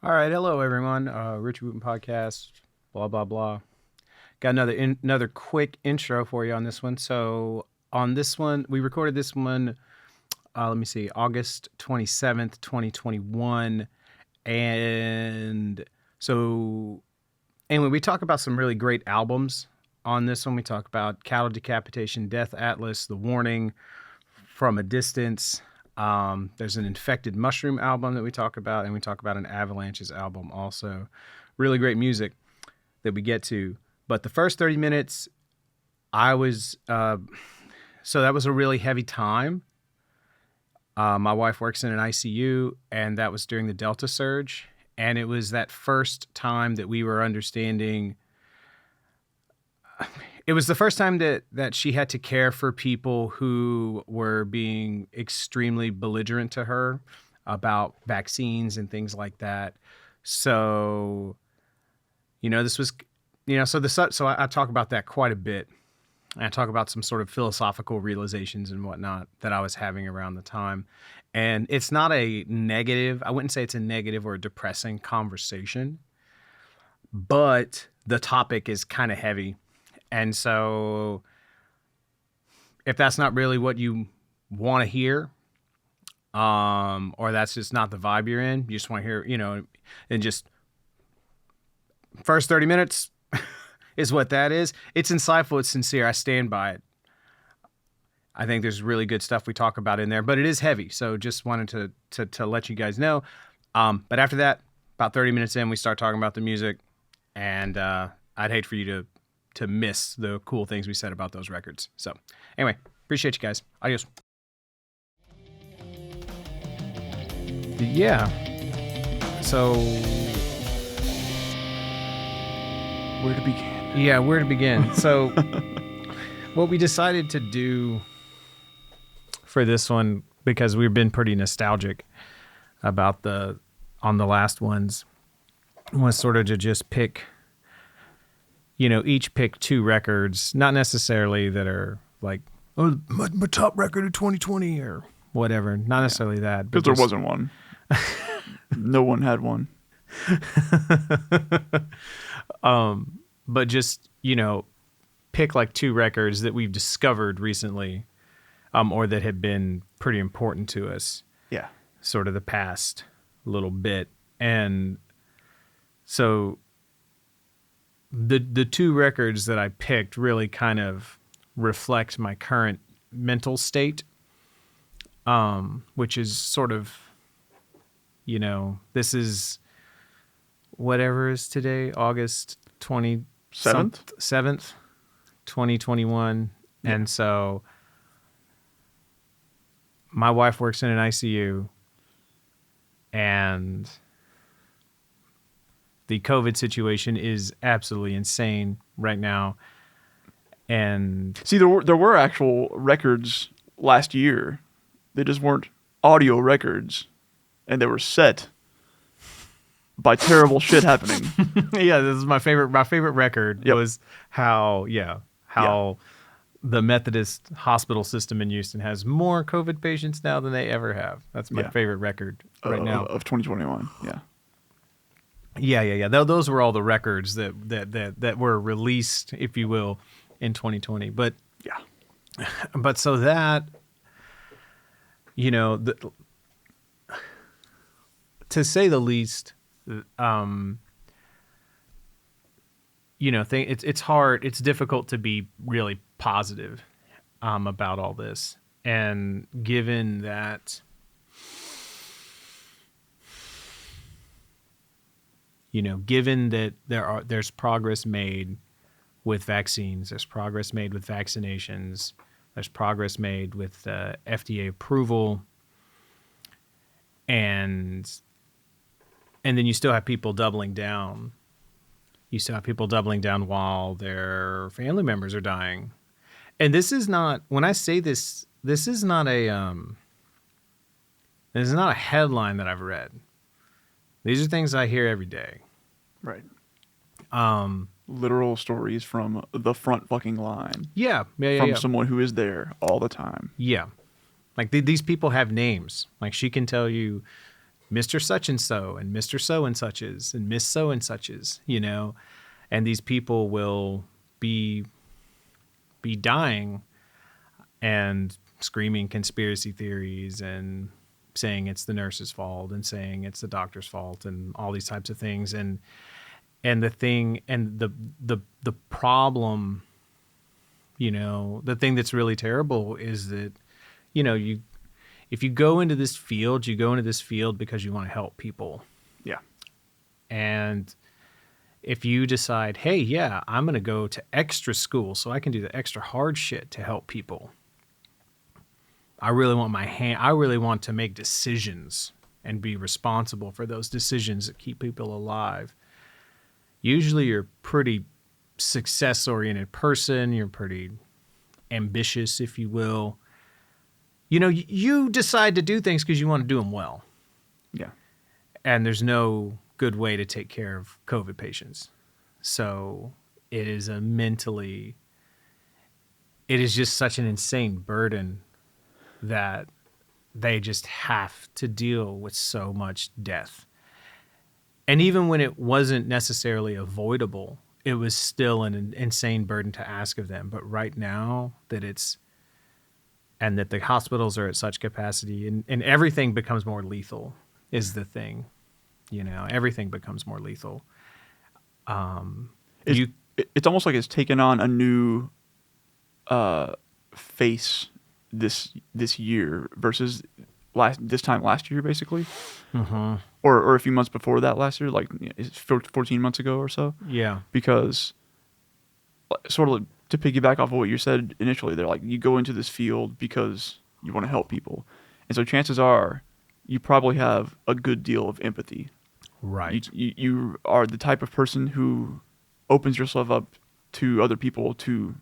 All right, hello everyone. Richard Wooten podcast. Blah blah blah. Got another quick intro for you on this one. So on this one, we recorded this one. Let me see, August 27th, 2021, and so anyway, we talk about some really great albums on this one. We talk about Cattle Decapitation, Death Atlas, The Warning, From a Distance. There's an Infected Mushrooom album that we talk about, and we talk about an Avalanches album also. Really great music that we get to. But the first 30 minutes, I was, so that was a really heavy time. My wife works in an ICU, and that was during the Delta surge. And it was that first time that we were understanding. It was the first time that she had to care for people who were being extremely belligerent to her about vaccines and things like that. So, this was, so I talk about that quite a bit. And I talk about some sort of philosophical realizations and whatnot that I was having around the time. And it's not a negative, I wouldn't say it's a negative or a depressing conversation, but the topic is kind of heavy. And so if that's not really what you want to hear, or that's just not the vibe you're in, you just want to hear, and just first 30 minutes is what that is. It's insightful. It's sincere. I stand by it. I think there's really good stuff we talk about in there, but it is heavy. So just wanted to let you guys know. But after that, about 30 minutes in, we start talking about the music, and I'd hate for you to miss the cool things we said about those records. So anyway, appreciate you guys. Adios. Yeah. So where to begin? Yeah, where to begin? So what we decided to do for this one, because we've been pretty nostalgic about on the last ones, was sort of to just pick, each pick two records, not necessarily that are like, oh, my top record of 2020 or whatever. Not necessarily that. Because there wasn't one. No one had one. But just, pick like two records that we've discovered recently, or that have been pretty important to us. Yeah. Sort of the past little bit. And so the two records that I picked really kind of reflect my current mental state, which is sort of, this is whatever is today, August 7th, 2021. Yeah. And so my wife works in an ICU, and the COVID situation is absolutely insane right now. And see, there were actual records last year. They just weren't audio records, and they were set by terrible shit happening. Yeah, this is my favorite record. Yep. Was how the Methodist hospital system in Houston has more COVID patients now than they ever have. That's my favorite record right now of 2021. Yeah. Yeah. Those were all the records that were released, if you will, in 2020. But yeah. But so that, to say the least, it's hard. It's difficult to be really positive about all this, and given that, there's progress made with vaccines, there's progress made with vaccinations, there's progress made with FDA approval, and then you still have people doubling down. You still have people doubling down while their family members are dying. And this is not, when I say this, this is not a headline that I've read. These are things I hear every day. Right. Literal stories from the front fucking line. Yeah. From someone who is there all the time. Yeah. Like these people have names. Like she can tell you Mr. Such and so and Mr. So and suches and Miss So and suches, you know, and these people will be dying and screaming conspiracy theories and saying it's the nurse's fault and saying it's the doctor's fault and all these types of things. And the thing and the problem, you know, the thing that's really terrible is that, you know, if you go into this field, you go into this field because you want to help people. Yeah. And if you decide, hey, yeah, I'm going to go to extra school so I can do the extra hard shit to help people. I really want to make decisions and be responsible for those decisions that keep people alive. Usually you're a pretty success-oriented person. You're pretty ambitious, if you will. You know, you decide to do things because you want to do them well. Yeah. And there's no good way to take care of COVID patients. So it is just such an insane burden that they just have to deal with so much death. And even when it wasn't necessarily avoidable, it was still an insane burden to ask of them. But right now that that the hospitals are at such capacity and everything becomes more lethal is the thing, you know, everything becomes more lethal. It's almost like it's taken on a new face this year versus this time last year, basically. Mm-hmm. Or a few months before that last year, like 14 months ago or so. Yeah. Because sort of to piggyback off of what you said initially, they're like, you go into this field because you want to help people. And so chances are you probably have a good deal of empathy. Right. You are the type of person who opens yourself up to other people to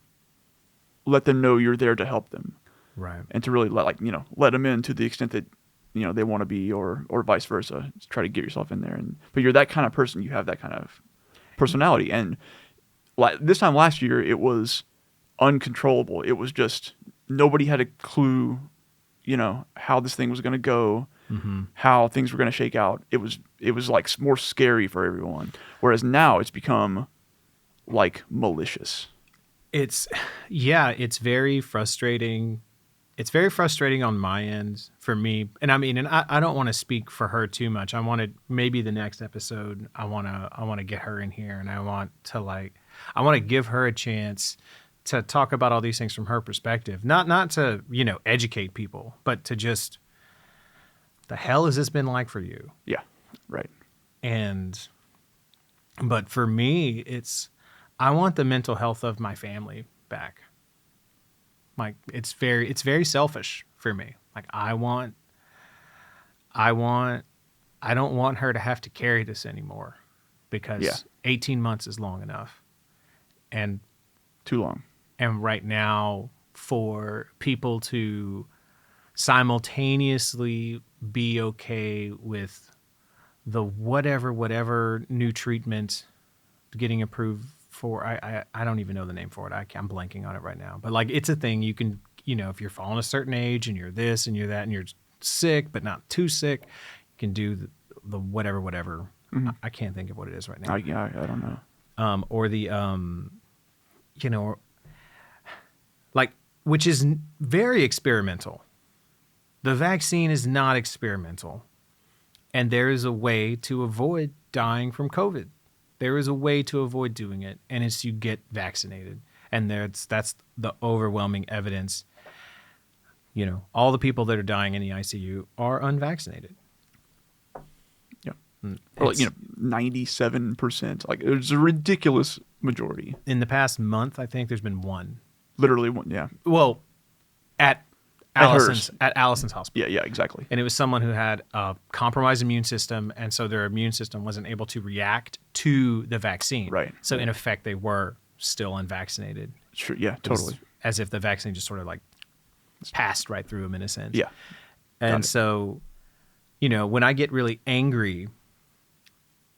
let them know you're there to help them. Right. And to really let them in to the extent that, you know, they want to be or vice versa. Just try to get yourself in there. But you're that kind of person. You have that kind of personality. And this time last year, it was uncontrollable. It was just nobody had a clue, you know, how this thing was going to go, mm-hmm. how things were going to shake out. It was like more scary for everyone. Whereas now it's become like malicious. It's very frustrating. It's very frustrating on my end for me. And I mean, and I don't want to speak for her too much. I wanted maybe the next episode, I want to get her in here and I want to give her a chance to talk about all these things from her perspective. Not to, you know, educate people, but to just, the hell has this been like for you? Yeah. Right. But for me, I want the mental health of my family back. Like it's very selfish for me. Like I don't want her to have to carry this anymore because 18 months is long enough. And too long. And right now for people to simultaneously be okay with the whatever new treatment getting approved for, I don't even know the name for it. I'm blanking on it right now. But like it's a thing you can, you know, if you're following a certain age and you're this and you're that and you're sick but not too sick, you can do the whatever. Mm-hmm. I can't think of what it is right now. I don't know. Or the you know, like, which is very experimental. The vaccine is not experimental, and there is a way to avoid dying from COVID. There is a way to avoid doing it, and it's you get vaccinated. And that's the overwhelming evidence. You know, all the people that are dying in the ICU are unvaccinated. Yeah. Or like, 97%. Like, it's a ridiculous majority. In the past month, I think there's been one. Literally one, yeah. Well, at Allison's hospital. Yeah, exactly. And it was someone who had a compromised immune system, and so their immune system wasn't able to react to the vaccine. Right. So in effect, they were still unvaccinated. Sure. Yeah, totally. As if the vaccine just sort of like passed right through them in a sense. Yeah. And so, you know, when I get really angry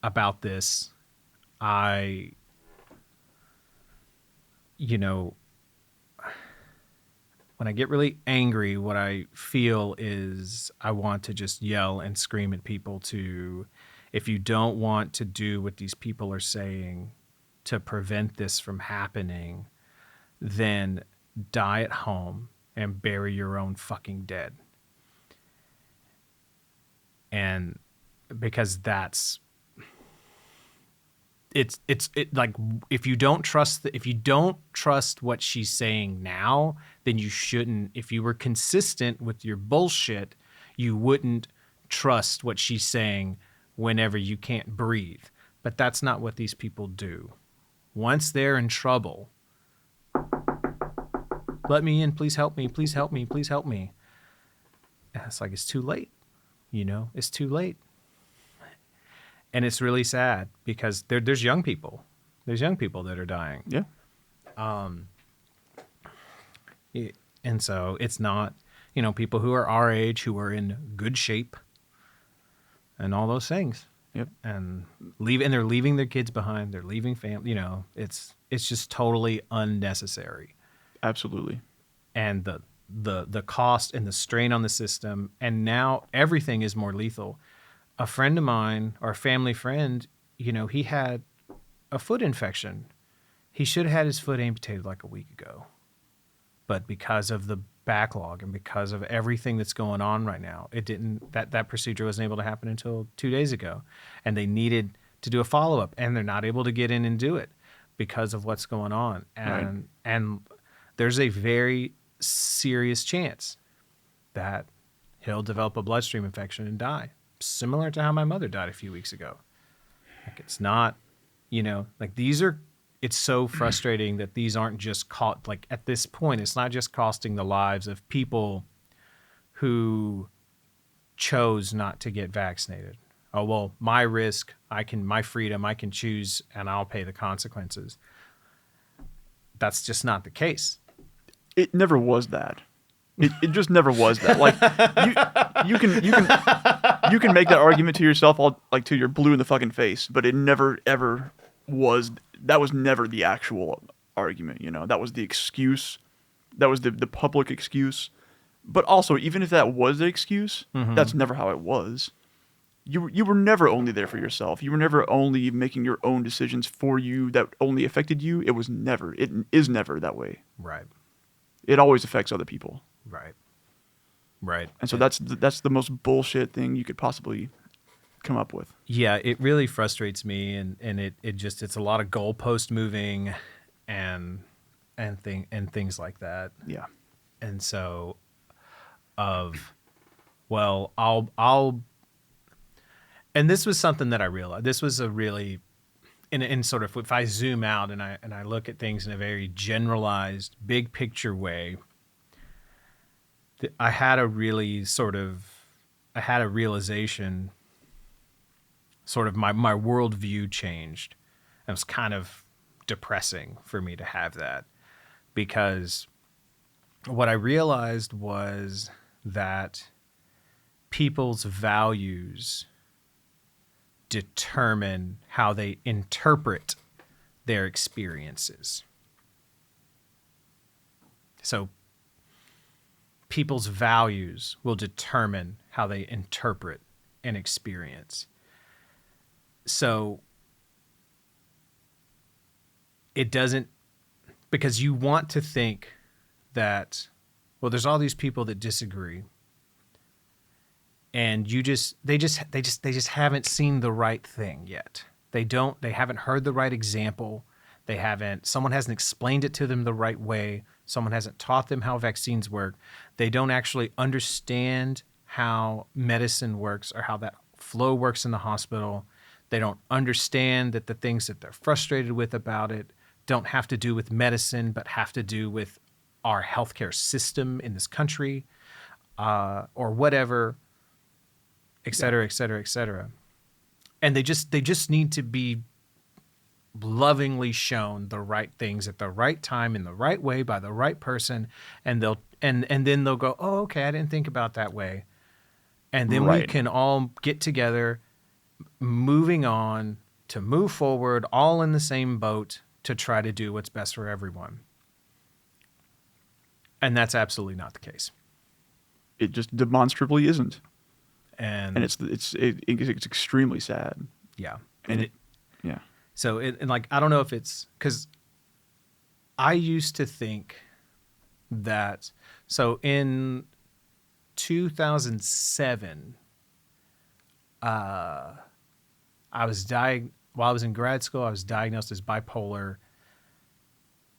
about this, get really angry, what I feel is I want to just yell and scream at people to, if you don't want to do what these people are saying to prevent this from happening, then die at home and bury your own fucking dead. And because it's like, if you don't trust what she's saying now, then you shouldn't. If you were consistent with your bullshit, you wouldn't trust what she's saying whenever you can't breathe. But that's not what these people do. Once they're in trouble, let me in, please help me, please help me, please help me. And it's like, it's too late. It's too late. And it's really sad because there's young people. There's young people that are dying. Yeah. And so it's not, people who are our age, who are in good shape and all those things. Yep. And they're leaving their kids behind. They're leaving family. It's just totally unnecessary. Absolutely. And the cost and the strain on the system, and now everything is more lethal. A friend of mine, or a family friend, he had a foot infection. He should have had his foot amputated like a week ago. But because of the backlog and because of everything that's going on right now, that procedure wasn't able to happen until 2 days ago. And they needed to do a follow-up, and they're not able to get in and do it because of what's going on. And there's a very serious chance that he'll develop a bloodstream infection and die, similar to how my mother died a few weeks ago. Like, it's not, it's so frustrating that these aren't just caught, like, at this point, it's not just costing the lives of people who chose not to get vaccinated. Oh, well, my risk, my freedom, I can choose, and I'll pay the consequences. That's just not the case. It never was that. It just never was that. Like, you can make that argument to yourself till you're blue in the fucking face, but it never ever was. That was never the actual argument. That was the excuse. That was the public excuse. But also, even if that was the excuse, that's never how it was. You were never only there for yourself. You were never only making your own decisions for you that only affected you. It is never that way. Right. It always affects other people. Right. And so that's the most bullshit thing you could possibly come up with. Yeah, it really frustrates me, and it's a lot of goalpost moving and things like that. Yeah. And so and this was something that I realized. This was a really, in sort of, if I zoom out and I look at things in a very generalized, big picture way, I had a realization, sort of my worldview changed. It was kind of depressing for me to have that, because what I realized was that people's values determine how they interpret their experiences. So people's values will determine how they interpret an experience. So it doesn't, because you want to think that, well, there's all these people that disagree, and they just haven't seen the right thing yet. They haven't heard the right example. Someone hasn't explained it to them the right way. Someone hasn't taught them how vaccines work. They don't actually understand how medicine works or how that flow works in the hospital. They don't understand that the things that they're frustrated with about it don't have to do with medicine, but have to do with our healthcare system in this country, or whatever, et cetera, et cetera, et cetera. And they just need to be lovingly shown the right things at the right time in the right way by the right person, and then they'll go, oh, okay, I didn't think about that way. And then we can all get together, moving on to move forward, all in the same boat to try to do what's best for everyone. And that's absolutely not the case. It just demonstrably isn't. And it's extremely sad. yeah. And yeah. So and like, I don't know if it's because I used to think that, so in 2007, while I was in grad school, I was diagnosed as bipolar.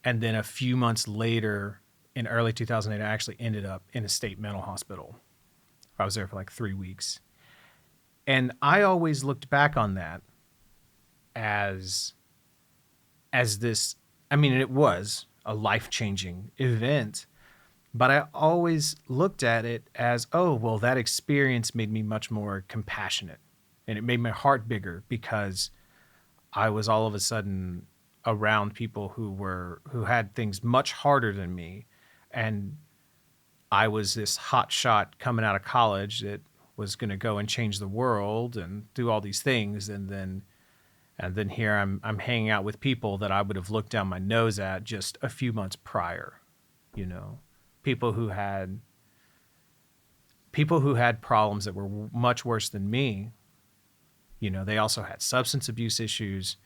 And then a few months later, in early 2008, I actually ended up in a state mental hospital. I was there for like 3 weeks. And I always looked back on that as this, I mean, it was a life-changing event, but I always looked at it as, oh, well, that experience made me much more compassionate, and it made my heart bigger because I was all of a sudden around people who had things much harder than me, and I was this hot shot coming out of college that was going to go and change the world and do all these things, and then here I'm hanging out with people that I would have looked down my nose at just a few months prior, you know, people who had problems that were much worse than me. You know, they also had substance abuse issues.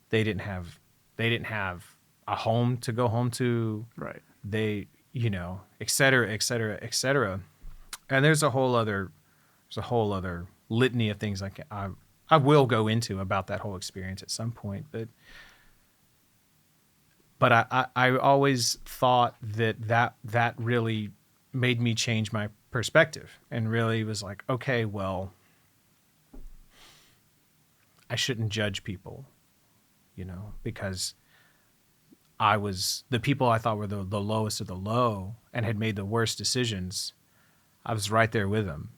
They didn't have a home to go home to. Right. They, you know, et cetera, et cetera, et cetera. And there's a whole other litany of things like I will go into about that whole experience at some point, but I always thought that really made me change my perspective and really was like, okay, well, I shouldn't judge people, you know, because the people I thought were the lowest of the low and had made the worst decisions, I was right there with them.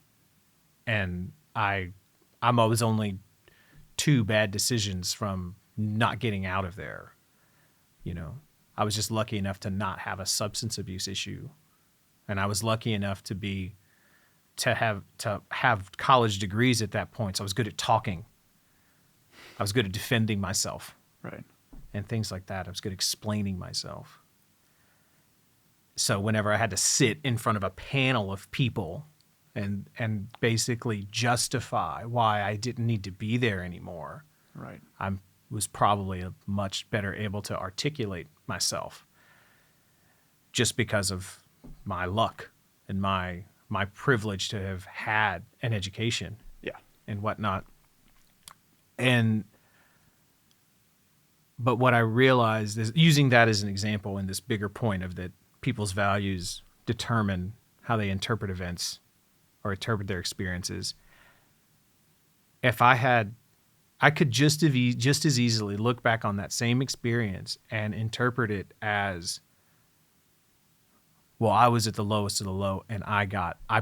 And I'm always only 2 bad decisions from not getting out of there. You know, I was just lucky enough to not have a substance abuse issue. And I was lucky enough to have college degrees at that point. So I was good at talking. I was good at defending myself. Right. And things like that. I was good at explaining myself. So whenever I had to sit in front of a panel of people and basically justify why I didn't need to be there anymore, right, I was probably much better able to articulate myself just because of my luck and my privilege to have had an education, yeah, and whatnot. But what I realized is, using that as an example in this bigger point of that people's values determine how they interpret events or interpret their experiences. If I could just as easily look back on that same experience and interpret it as, well, I was at the lowest of the low and I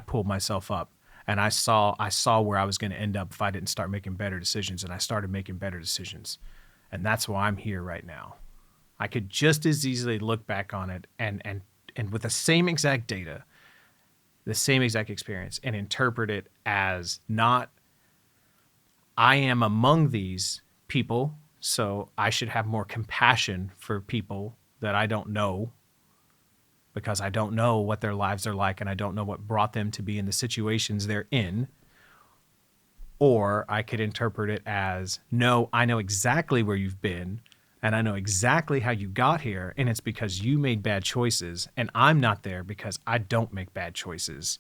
pulled myself up, and I saw where I was going to end up if I didn't start making better decisions, and I started making better decisions. And that's why I'm here right now. I could just as easily look back on it and with the same exact data, the same exact experience, and interpret it as not, I am among these people, so I should have more compassion for people that I don't know, because I don't know what their lives are like and I don't know what brought them to be in the situations they're in. Or I could interpret it as, no, I know exactly where you've been and I know exactly how you got here, and it's because you made bad choices, and I'm not there because I don't make bad choices.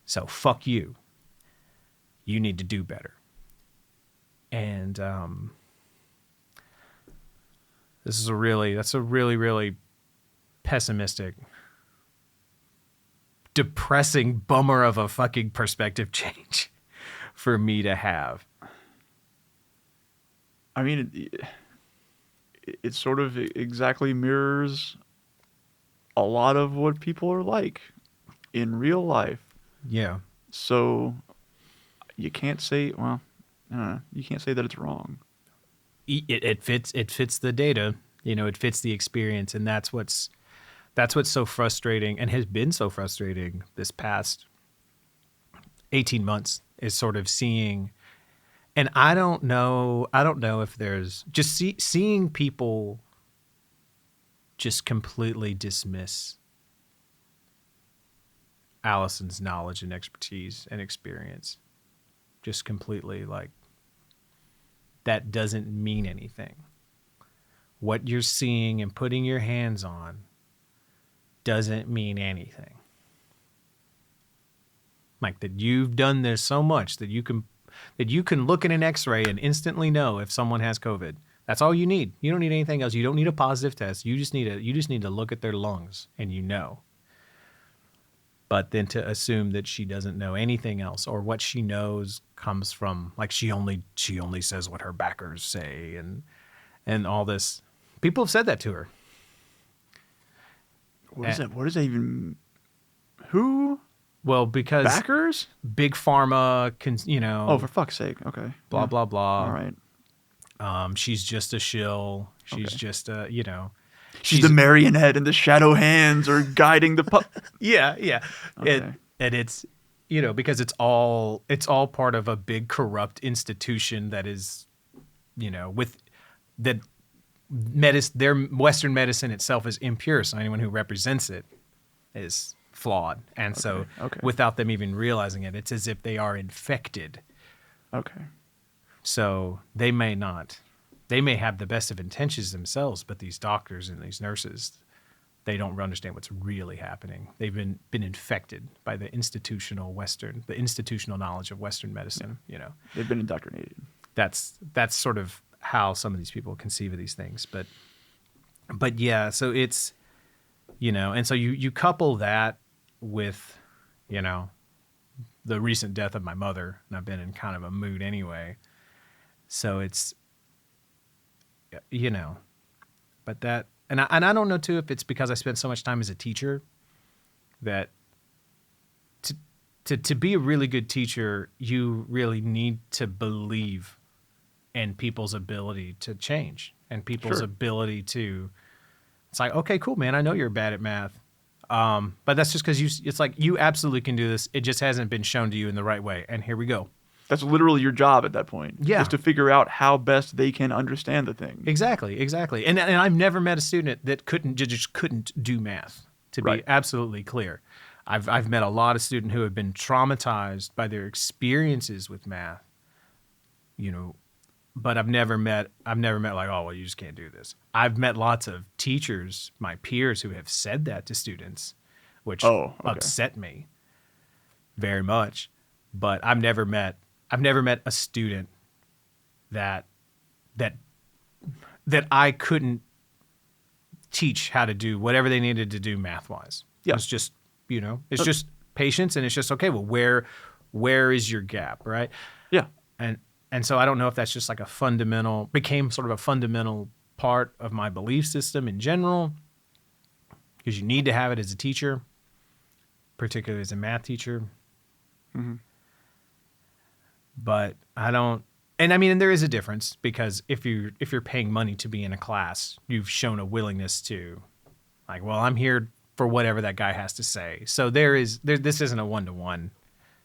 So fuck you. You need to do better. And that's a really pessimistic, depressing bummer of a fucking perspective change for me to have. I mean, it sort of exactly mirrors a lot of what people are like in real life. Yeah. So you can't say, well, I don't know, you can't say that it's wrong. It fits the data, you know, it fits the experience, and that's what's so frustrating, and has been so frustrating this past 18 months, is sort of seeing. And I don't know if there's just seeing people just completely dismiss Allison's knowledge and expertise and experience. Just completely like, that doesn't mean anything. What you're seeing and putting your hands on doesn't mean anything. Like that you've done this so much that you can look at an x-ray and instantly know if someone has COVID. That's all you need. You don't need anything else. You don't need a positive test. You just need to look at their lungs and you know. But then to assume that she doesn't know anything else, or what she knows comes from, like, she only says what her backers say and all this. People have said that to her. What is that even? Who? Well, because backers? Big Pharma can, Oh, for fuck's sake. Okay. Blah, blah, blah. All right. She's just a shill. She's just a, She's the marionette and the shadow hands are guiding the pup. Yeah. Okay. And it's, because it's all part of a big corrupt institution that is, with that their Western medicine itself is impure. So anyone who represents it is flawed. And so without them even realizing it, it's as if they are infected. Okay. So they may have the best of intentions themselves, but these doctors and these nurses, they don't understand what's really happening. They've been infected by the institutional knowledge of Western medicine. They've been indoctrinated. That's sort of how some of these people conceive of these things. But yeah, so it's, and so you couple that with, the recent death of my mother, and I've been in kind of a mood anyway. So it's, but that, and I don't know too if it's because I spent so much time as a teacher that to be a really good teacher, you really need to believe in people's ability to change and people's ability to, it's like, okay, cool, man. I know you're bad at math. But that's just because it's like, you absolutely can do this. It just hasn't been shown to you in the right way. And here we go. That's literally your job at that point. Yeah. Is to figure out how best they can understand the thing. Exactly. And I've never met a student that just couldn't do math, to be absolutely clear. I've met a lot of students who have been traumatized by their experiences with math, but I've never met like, oh, well, you just can't do this. I've met lots of teachers, my peers, who have said that to students, which upset me very much. But I've never met a student that I couldn't teach how to do whatever they needed to do math wise. Yeah. It's just, it's just patience, and it's just, okay, well, where is your gap, right? Yeah. And so I don't know if that's just like became sort of a fundamental part of my belief system in general, because you need to have it as a teacher, particularly as a math teacher. Mm-hmm. But I don't, and I mean, and there is a difference, because if you're paying money to be in a class, you've shown a willingness to, like, well, I'm here for whatever that guy has to say. So this isn't a one-to-one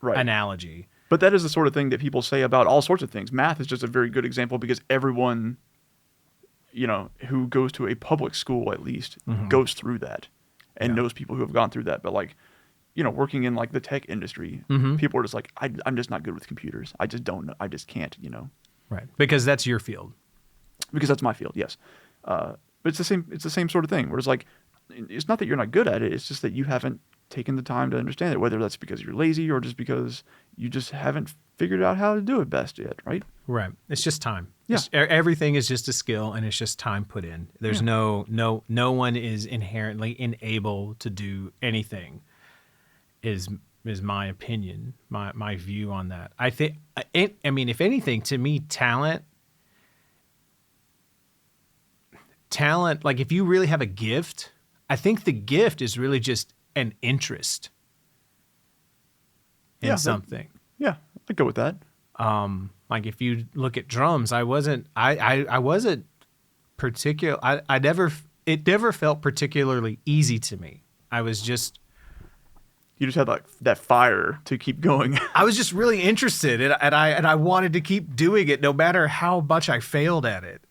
analogy. But that is the sort of thing that people say about all sorts of things. Math is just a very good example, because everyone, who goes to a public school at least goes through that and knows people who have gone through that. But like, working in like the tech industry, people are just like, I'm just not good with computers. I just don't know. I just can't, Right. Because that's your field. Because that's my field. Yes. But it's the same sort of thing, where it's like, it's not that you're not good at it. It's just that you haven't taken the time to understand it, whether that's because you're lazy or just because you just haven't figured out how to do it best yet. Right. Right. It's just time. Yeah. Everything is just a skill, and it's just time put in. There's no one is inherently unable to do anything. Is my opinion, my view on that. I think, I mean, if anything, to me, talent, like, if you really have a gift, I think the gift is really just an interest in something. I'd go with that. Like, if you look at drums, I wasn't particular. It never felt particularly easy to me. I was just. You just had like that fire to keep going. I was just really interested, and I wanted to keep doing it, no matter how much I failed at it,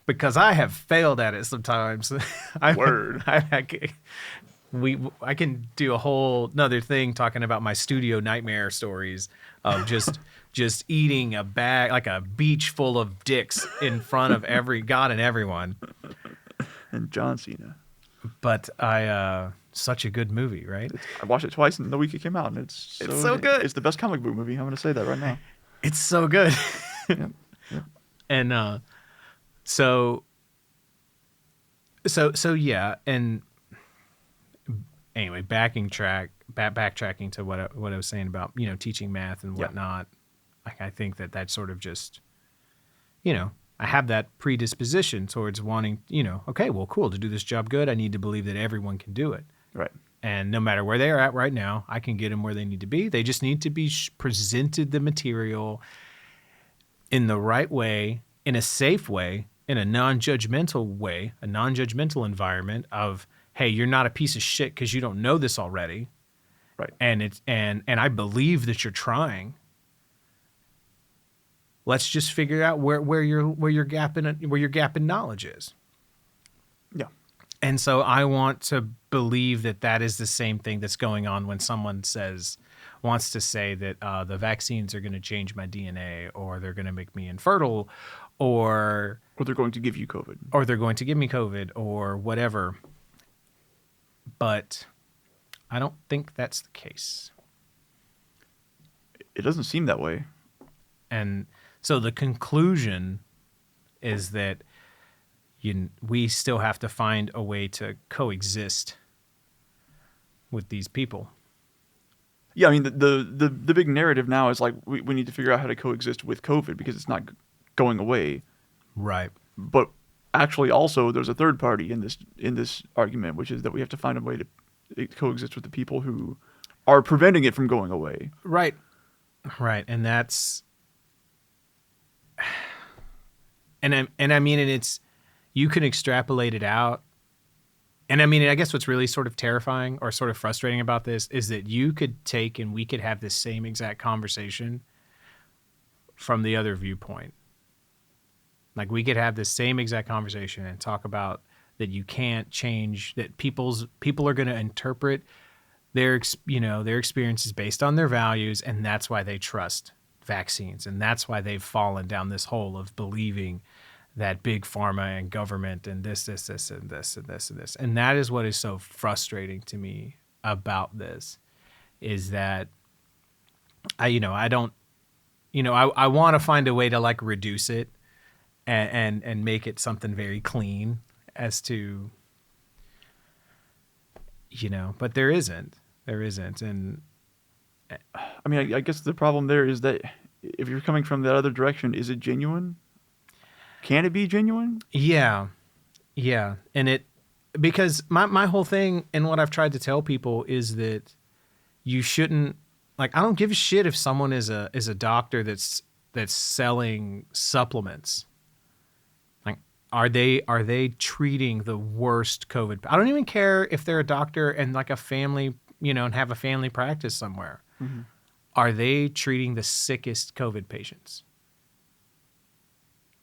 because I have failed at it sometimes. Word. I can do a whole another thing talking about my studio nightmare stories of just eating a bag, like a beach full of dicks in front of every god and everyone. And John Cena. But such a good movie, right? I watched it twice in the week it came out, and it's so good. It's the best comic book movie. I'm going to say that right now. It's so good. Yep. And so yeah, and anyway, backtracking to what I was saying about, you know, teaching math and whatnot. Like, I think that sort of just, you know, I have that predisposition towards wanting, you know, okay, well, cool, to do this job good, I need to believe that everyone can do it. Right. And no matter where they're at right now, I can get them where they need to be. They just need to be presented the material in the right way, in a safe way, in a non-judgmental way, a non-judgmental environment of, hey, you're not a piece of shit because you don't know this already. Right. And I believe that you're trying. Let's just figure out where your gap in knowledge is. Yeah. And so I want to believe that is the same thing that's going on when someone wants to say that the vaccines are going to change my DNA, or they're going to make me infertile, or they're going to give you COVID. Or they're going to give me COVID, or whatever. But I don't think that's the case. It doesn't seem that way. And so the conclusion is that we still have to find a way to coexist with these people. Yeah, I mean, the big narrative now is like we need to figure out how to coexist with COVID because it's not going away. Right. But actually, also, there's a third party in this argument, which is that we have to find a way to coexist with the people who are preventing it from going away. Right. Right. And that's... And I mean, and it's... You can extrapolate it out. And I mean, I guess what's really sort of terrifying or sort of frustrating about this is that you could take and we could have this same exact conversation from the other viewpoint. Like, we could have this same exact conversation and talk about that you can't change, that people are going to interpret their experiences based on their values, and that's why they trust vaccines, and that's why they've fallen down this hole of believing that big pharma and government and this and this and this. And that is what is so frustrating to me about this, is that I want to find a way to like reduce it and make it something very clean as to, but there isn't. And I mean, I guess the problem there is that if you're coming from that other direction, is it genuine? Can it be genuine? Yeah. And because my whole thing and what I've tried to tell people is that you shouldn't, like, I don't give a shit if someone is a doctor that's selling supplements. Like, are they treating the worst COVID? I don't even care if they're a doctor and like a family, and have a family practice somewhere. Mm-hmm. Are they treating the sickest COVID patients?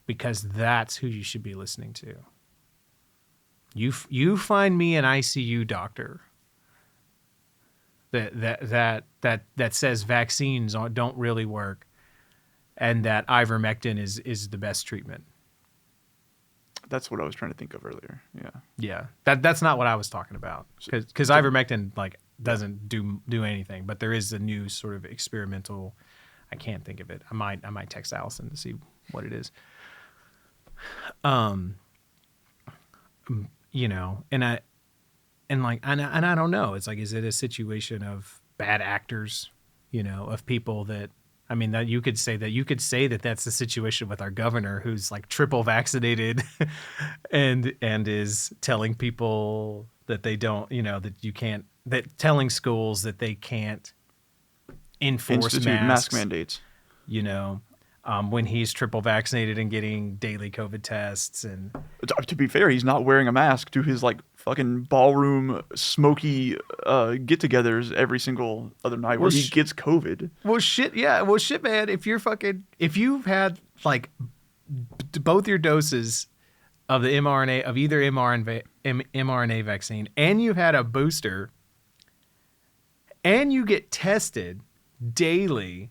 Because that's who you should be listening to. You find me an ICU doctor that says vaccines don't really work, and that ivermectin is the best treatment. That's what I was trying to think of earlier. Yeah. That's not what I was talking about, because ivermectin doesn't do anything. But there is a new sort of experimental. I can't think of it. I might text Allison to see what it is. And I don't know. It's like, is it a situation of bad actors, of people that, I mean, that you could say that that's the situation with our governor, who's like triple vaccinated and is telling people that they don't, that you can't, that telling schools that they can't enforce mask mandates, when he's triple vaccinated and getting daily COVID tests. And to be fair, he's not wearing a mask to his like fucking ballroom smoky get-togethers every single other night where he gets COVID. Well, shit, yeah. Well, shit, man. If you've had like both your doses of the mRNA, of either mRNA vaccine, and you had a booster, and you get tested daily,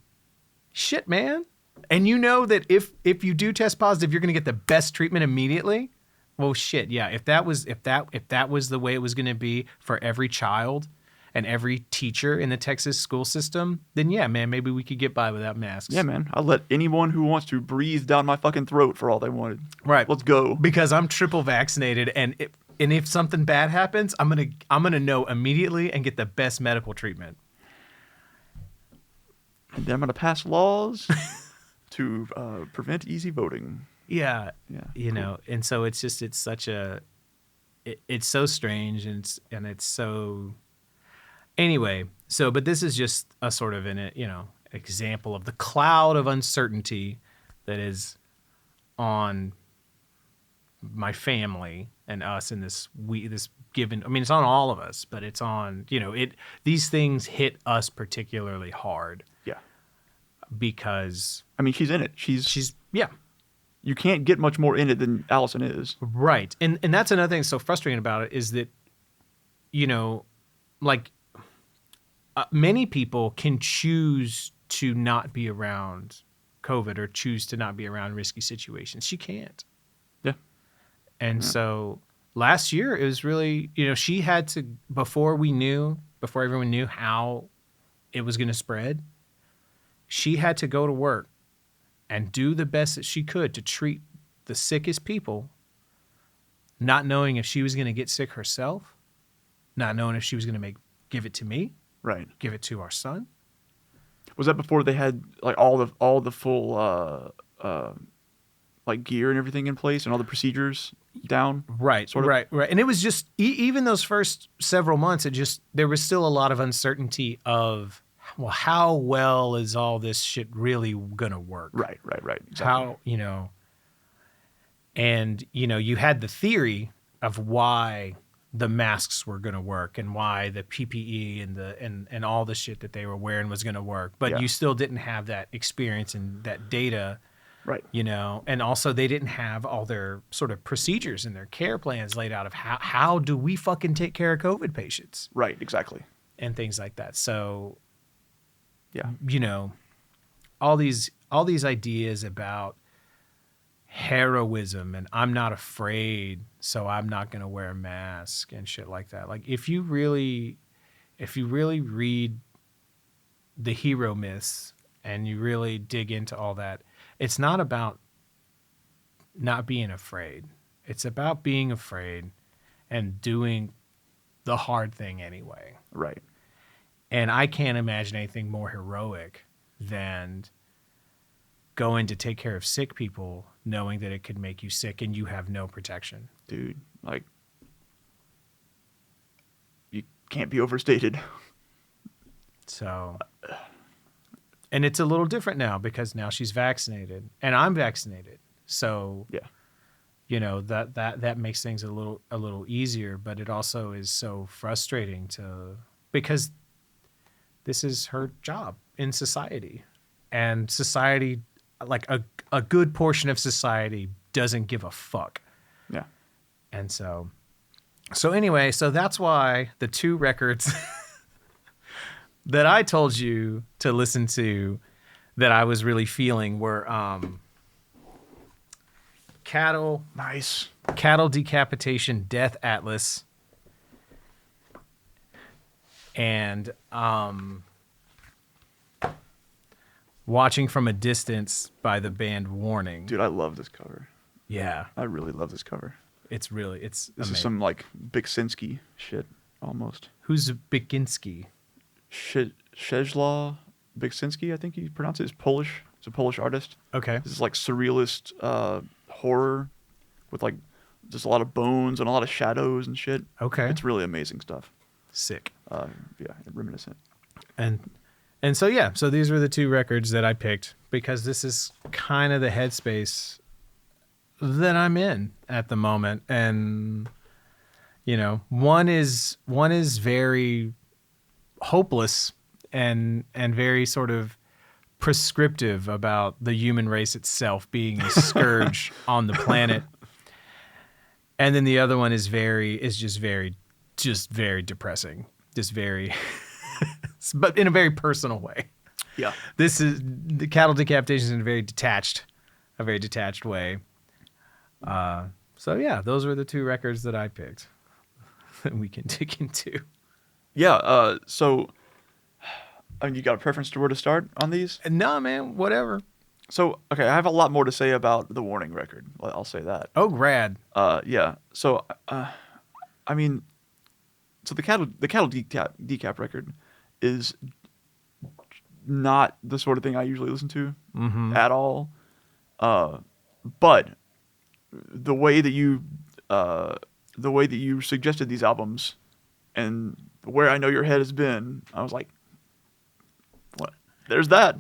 shit, man. And you know that if you do test positive, you're going to get the best treatment immediately. Well, shit, yeah. If that was the way it was going to be for every child and every teacher in the Texas school system, then yeah, man, maybe we could get by without masks. Yeah, man. I'll let anyone who wants to breathe down my fucking throat for all they wanted. Right. Let's go. Because I'm triple vaccinated, and if something bad happens, I'm gonna know immediately and get the best medical treatment. And then I'm gonna pass laws to prevent easy voting. Yeah. Yeah. You know, and so it's so strange, and it's so. Anyway, but this is just a sort of example of the cloud of uncertainty that is on my family and us in this given. I mean, it's on all of us, but it's on these things hit us particularly hard. Yeah. Because I mean, she's in it. She's yeah. You can't get much more in it than Allison is. Right, and that's another thing that's so frustrating about it is that, like. Many people can choose to not be around COVID or choose to not be around risky situations. She can't. Yeah. And so last year it was really, she had to, before everyone knew how it was going to spread, she had to go to work and do the best that she could to treat the sickest people, not knowing if she was going to get sick herself, not knowing if she was going to give it to me. Right. Give it to our son. Was that before they had like all the full like gear and everything in place and all the procedures down? Right. Sort of? Right. And it was just even those first several months. There was still a lot of uncertainty of, well, how well is all this shit really gonna work? Right. Exactly. How and you had the theory of why the masks were going to work and why the PPE and all the shit that they were wearing was going to work. But you still didn't have that experience and that data, right? And also they didn't have all their sort of procedures and their care plans laid out of how do we fucking take care of COVID patients? Right, exactly. And things like that. So, yeah, all these ideas about heroism and I'm not afraid, so I'm not going to wear a mask and shit like that. Like if you really read the hero myths and you really dig into all that, it's not about not being afraid. It's about being afraid and doing the hard thing anyway. Right. And I can't imagine anything more heroic than going to take care of sick people knowing that it could make you sick and you have no protection. Dude, like, you can't be overstated. So, and it's a little different now because now she's vaccinated and I'm vaccinated. So, yeah, that makes things a little easier, but it also is so frustrating because this is her job in society, and society, like a good portion of society, doesn't give a fuck. Yeah. And so anyway, so that's why the two records that I told you to listen to that I was really feeling were Cattle Decapitation, Death Atlas, and Watching from a Distance by the band Warning. Dude, I love this cover. Yeah. I really love this cover. It's This amazing. is some like Biksinski shit almost. Who's Bikinski? Czesław Biksinski, I think you pronounce it. It's Polish. It's a Polish artist. Okay. This is like surrealist horror with like just a lot of bones and a lot of shadows and shit. Okay. It's really amazing stuff. Sick. Yeah, reminiscent. And so, yeah, so these were the two records that I picked because this is kind of the headspace that I'm in at the moment. And, one is very hopeless and very sort of prescriptive about the human race itself being a scourge on the planet. And then the other one is just very depressing. Just very, but in a very personal way. Yeah. This is the Cattle Decapitation in a very detached way. So yeah, those were the two records that I picked that we can dig into. Yeah. So, I mean, you got a preference to where to start on these? No, man, whatever. So, okay, I have a lot more to say about the Warning record. I'll say that. Oh, rad. Yeah. So, I mean, so the Cattle Decap record is not the sort of thing I usually listen to at all. But the way that you suggested these albums and where I Know Your Head Has Been, I was like, what? There's that.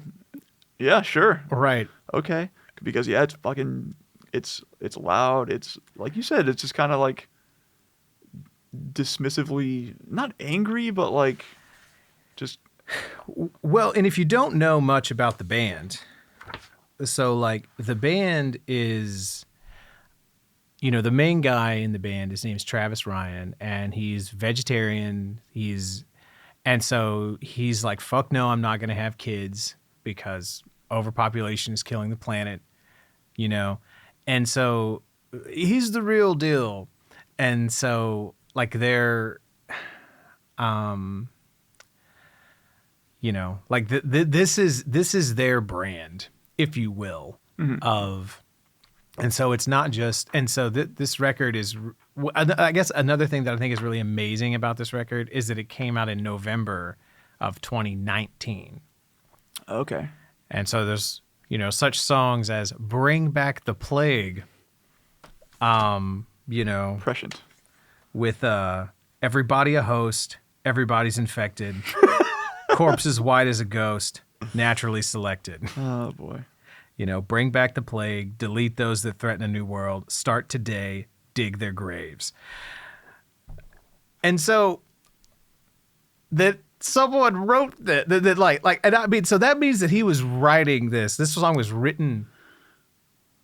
Yeah, sure. Right. Okay. Because yeah, it's fucking it's loud. It's like you said, it's just kind of like dismissively not angry, but like just well, and if you don't know much about the band, so like the band is, you know, the main guy in the band, his name's Travis Ryan, and he's vegetarian. And so he's like, fuck no, I'm not going to have kids because overpopulation is killing the planet, you know? And so he's the real deal. And so like they're, you know, like this is their brand, if you will, of, and so it's not just, and so this record is, I guess another thing that I think is really amazing about this record is that it came out in November of 2019. okay. And so there's, you know, such songs as Bring Back the Plague, you know, Prescient. with Everybody a Host, Everybody's Infected, Corpse as White as a Ghost, Naturally Selected. Oh boy. You know, Bring Back the Plague, Delete Those That Threaten a New World, Start Today, Dig Their Graves. And so that someone wrote that like, and I mean, so that means that he was writing this. This song was written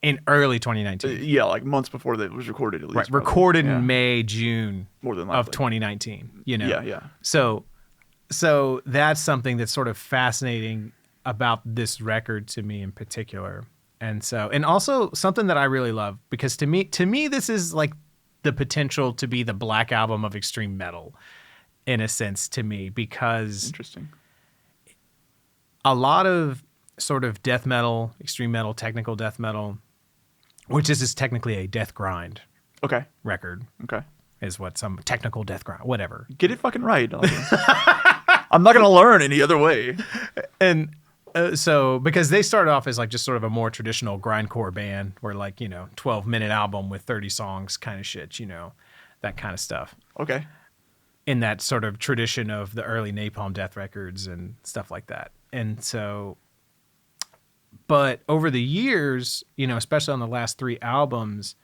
in early 2019. Yeah, like months before it was recorded at least. Right, probably. recorded Yeah. in May, June More than of likely. 2019, you know? Yeah. So that's something that's sort of fascinating about this record to me in particular. And so, and also something that I really love, because to me, this is like the potential to be the Black Album of extreme metal in a sense to me, because Interesting. a lot of sort of death metal, extreme metal, technical death metal, which is technically a death grind Okay. record, Okay. is what some technical death grind, whatever. Get it fucking right. I'm not gonna learn any other way. And so, because they started off as like just sort of a more traditional grindcore band, where like, you know, 12-minute album with 30 songs kind of shit, you know, that kind of stuff. Okay. In that sort of tradition of the early Napalm Death records and stuff like that. And so, but over the years, you know, especially on the last 3 albums,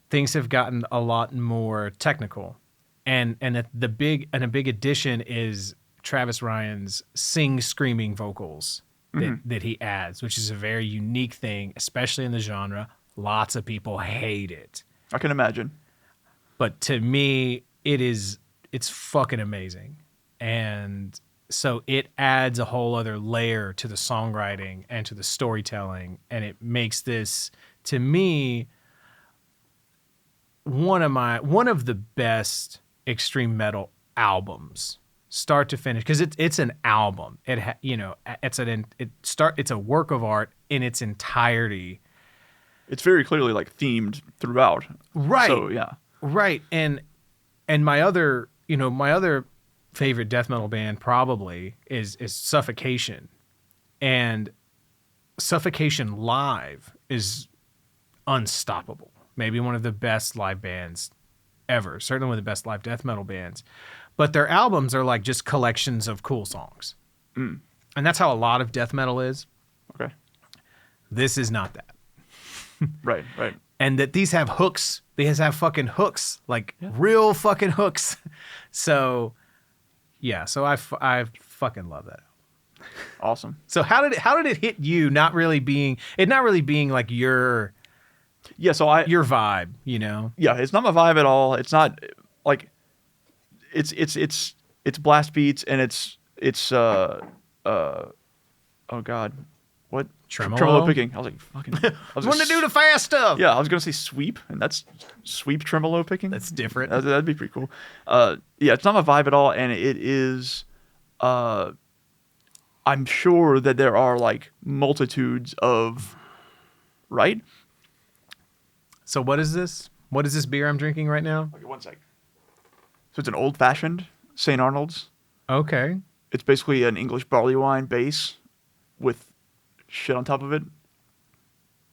things have gotten a lot more technical. And a big addition is Travis Ryan's screaming vocals that he adds, which is a very unique thing, especially in the genre. Lots of people hate it. I can imagine. But to me, it's fucking amazing. And so it adds a whole other layer to the songwriting and to the storytelling. And it makes this, to me, one of the best extreme metal albums, start to finish, because it's an album. It's a work of art in its entirety. It's very clearly like themed throughout. Right. So yeah. Right. And my other favorite death metal band probably is Suffocation. And Suffocation live is unstoppable. Maybe one of the best live bands ever. Certainly one of the best live death metal bands. But their albums are like just collections of cool songs. And that's how a lot of death metal is. Okay. This is not that. Right. And that these have hooks. These have fucking hooks, like real fucking hooks. So, yeah. So I fucking love that album. Awesome. So how did it hit you? Not really being like your Yeah, so your vibe, you know? yeah, it's not my vibe at all. It's not like it's blast beats and it's oh god, what Tremolo? picking? I was like fucking. I was Want to do the fast stuff? Yeah, I was gonna say sweep, and that's sweep tremolo picking. That's different. That'd be pretty cool. Yeah, it's not my vibe at all, and it is. I'm sure that there are like multitudes of, right? So what is this? What is this beer I'm drinking right now? Okay, one sec. So it's an old fashioned St. Arnold's. Okay. It's basically an English barley wine base with shit on top of it.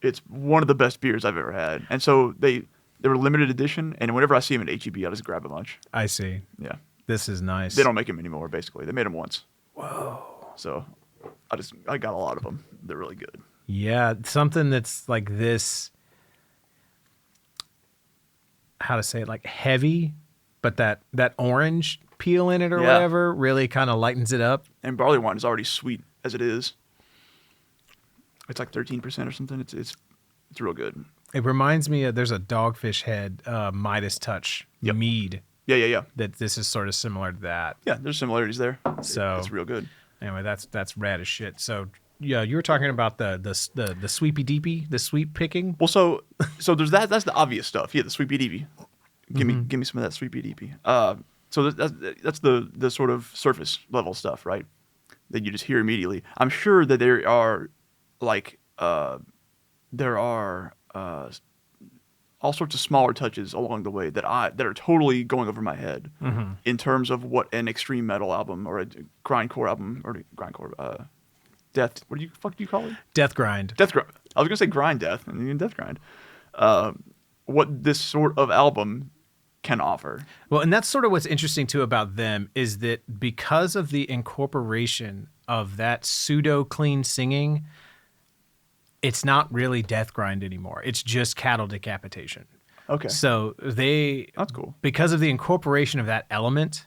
It's one of the best beers I've ever had. And so they were limited edition, and whenever I see them at HEB, I just grab a bunch. I see. Yeah. This is nice. They don't make them anymore, basically. They made them once. Whoa. So I got a lot of them. They're really good. Yeah, something that's like this, how to say it, like heavy, but that orange peel in it or whatever really kind of lightens it up. And barley wine is already sweet as it is. It's like 13% or something. It's real good. It reminds me of, there's a Dogfish Head Midas Touch mead. Yeah. That this is sort of similar to that. Yeah, there's similarities there. So it's real good. Anyway, that's rad as shit. So yeah, you were talking about the sweepy deepy, the sweep picking. Well, so there's that. That's the obvious stuff. Yeah, the sweepy deepy. Give me some of that sweepy deepy. So that's the sort of surface level stuff, right? That you just hear immediately. I'm sure that there are like all sorts of smaller touches along the way that are totally going over my head in terms of what an extreme metal album or a grindcore album or death. What do you call it? Death grind. Death grind. I was gonna say grind death and then death grind. What this sort of album can offer. Well, and that's sort of what's interesting too about them is that because of the incorporation of that pseudo clean singing, it's not really death grind anymore. It's just cattle decapitation. Okay. So that's cool. Because of the incorporation of that element,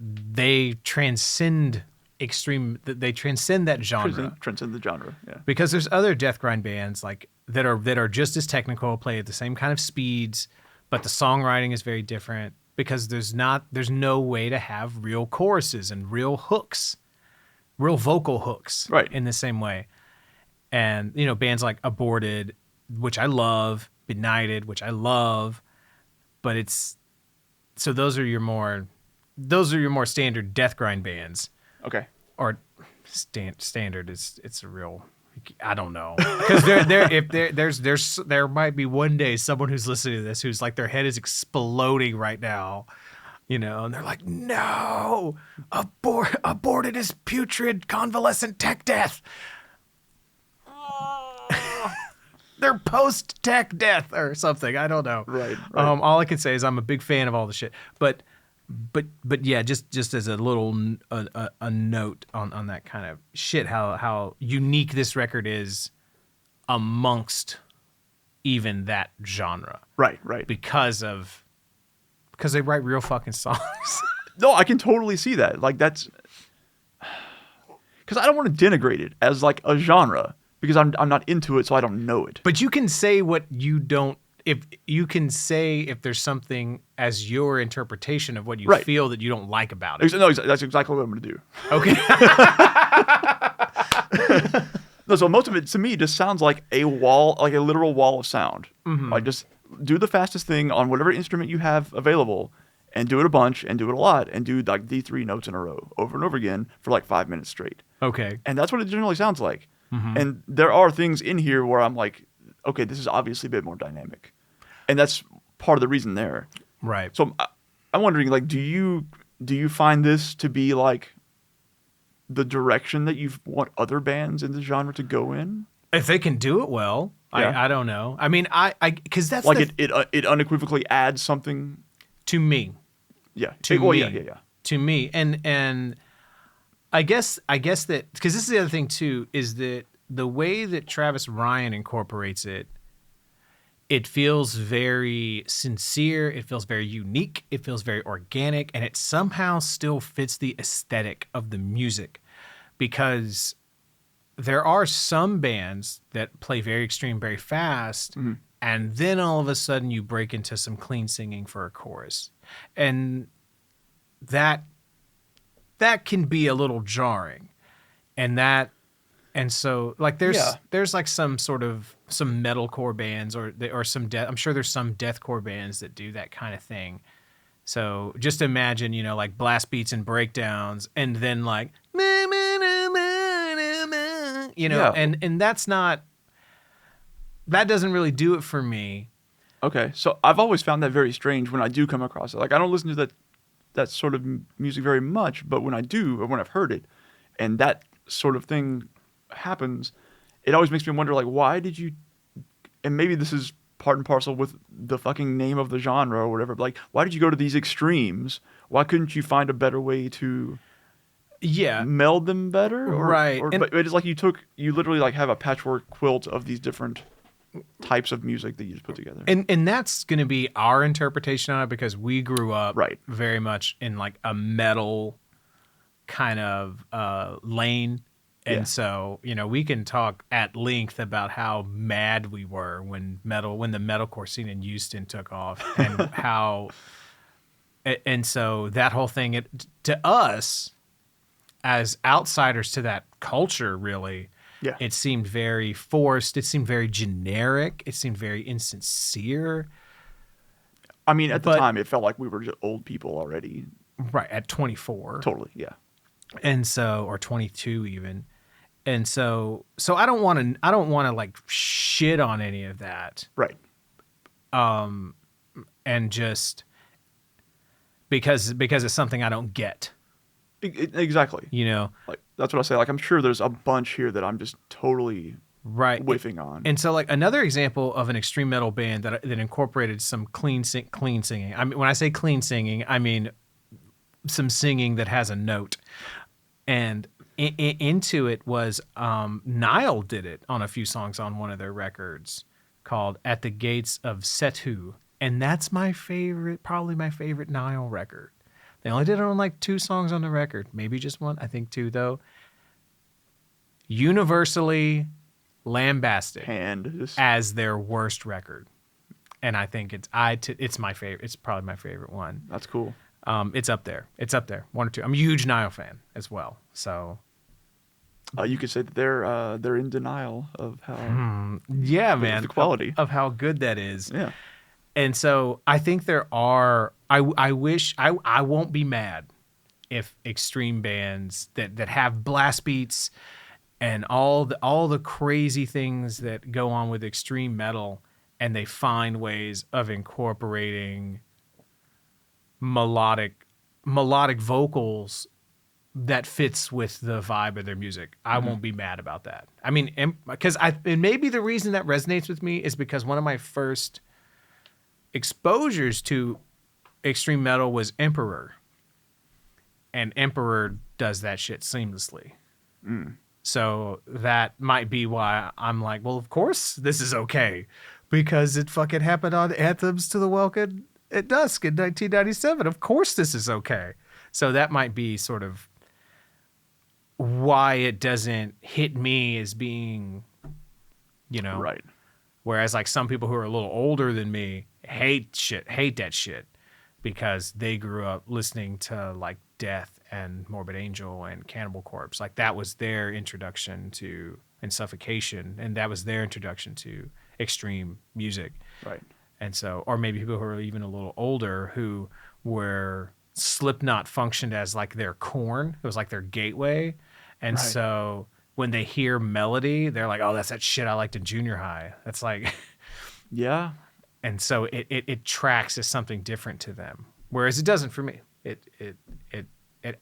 they transcend that genre. Transcend the genre. Yeah. Because there's other death grind bands like that are just as technical, play at the same kind of speeds, but the songwriting is very different because there's no way to have real choruses and real hooks, real vocal hooks in the same way. And, you know, bands like Aborted, which I love, Benighted, which I love, but those are your more standard death grind bands. Okay. Or standard it's a real, I don't know, because there might be one day someone who's listening to this who's like their head is exploding right now, you know, and they're like, no, Aborted is putrid convalescent tech death. They're post-tech death or something. I don't know. Right. All I can say is I'm a big fan of all the shit. But yeah, just as a little a note on that kind of shit, how unique this record is amongst even that genre. Right. Because they write real fucking songs. No, I can totally see that. Like that's because I don't want to denigrate it as like a genre. Because I'm not into it, so I don't know it. But you can say what you don't. If you can say if there's something as your interpretation of what you feel that you don't like about it. No, that's exactly what I'm going to do. Okay. No, so most of it to me just sounds like a wall, like a literal wall of sound. Mm-hmm. Like just do the fastest thing on whatever instrument you have available, and do it a bunch, and do it a lot, and do like the 3 notes in a row over and over again for like 5 minutes straight. Okay. And that's what it generally sounds like. Mm-hmm. And there are things in here where I'm like, okay, this is obviously a bit more dynamic. And that's part of the reason there. Right. So I'm wondering, like, do you find this to be like the direction that you want other bands in the genre to go in? If they can do it well, I don't know. I mean, because that's like it unequivocally adds something to me. Yeah. To me. Yeah. To me, and I guess that because this is the other thing too is that the way that Travis Ryan incorporates it, it feels very sincere. It feels very unique. It feels very organic, and it somehow still fits the aesthetic of the music, because there are some bands that play very extreme, very fast, and then all of a sudden you break into some clean singing for a chorus, and that can be a little jarring, and so like there's like some metalcore bands or some I'm sure there's some deathcore bands that do that kind of thing. So just imagine, like blast beats and breakdowns, and then like, and that doesn't really do it for me. Okay, so I've always found that very strange when I do come across it. Like I don't listen to that sort of music very much, but when I do, or when I've heard it, and that sort of thing happens, it always makes me wonder, like, why did you? And maybe this is part and parcel with the fucking name of the genre or whatever. But like, why did you go to these extremes? Why couldn't you find a better way to meld them better? Right. But it's like you literally like have a patchwork quilt of these different types of music that you just put together. And that's going to be our interpretation on it, because we grew up very much in like a metal kind of lane. And so, we can talk at length about how mad we were when the metalcore scene in Houston took off, and and so that whole thing, to us as outsiders to that culture, really, it seemed very forced. It seemed very generic. It seemed very insincere. I mean, at the time, it felt like we were just old people already. Right, at 24. Totally, yeah. And so, or 22 even. And so I don't want to like shit on any of that. Right. And just because it's something I don't get. Exactly. Like that's what I say. Like I'm sure there's a bunch here that I'm just totally whiffing on. And so like another example of an extreme metal band that incorporated some clean singing. I mean, when I say clean singing, I mean some singing that has a note. And into it was Nile did it on a few songs on one of their records called At the Gates of Setu. And that's probably my favorite Nile record. They only did it on like 2 songs on the record, maybe just 1, I think 2 though. Universally lambasted as their worst record. And I think it's my favorite. It's probably my favorite one. That's cool. It's up there. 1 or 2. I'm a huge Nile fan as well. So you could say that they're in denial of how man, the quality of how good that is. Yeah. And so I think there are. I wish I won't be mad if extreme bands that have blast beats and all the crazy things that go on with extreme metal, and they find ways of incorporating melodic vocals that fits with the vibe of their music. I won't be mad about that. I mean, because and maybe the reason that resonates with me is because one of my first exposures to extreme metal was Emperor, and Emperor does that shit seamlessly. So that might be why I'm like, well, of course this is okay, because it fucking happened on Anthems to the Welkin at Dusk in 1997. Of course this is okay. So that might be sort of why it doesn't hit me as being, right. Whereas like some people who are a little older than me hate that shit, because they grew up listening to like Death and Morbid Angel and Cannibal Corpse. Like that was their introduction to, and Suffocation, and that was their introduction to extreme music. Right. And so, or maybe people who are even a little older who were Slipknot functioned as like their Korn. It was like their gateway. And so when they hear melody, they're like, oh, that's that shit I liked in junior high. That's like, yeah. And so it tracks as something different to them, whereas it doesn't for me. It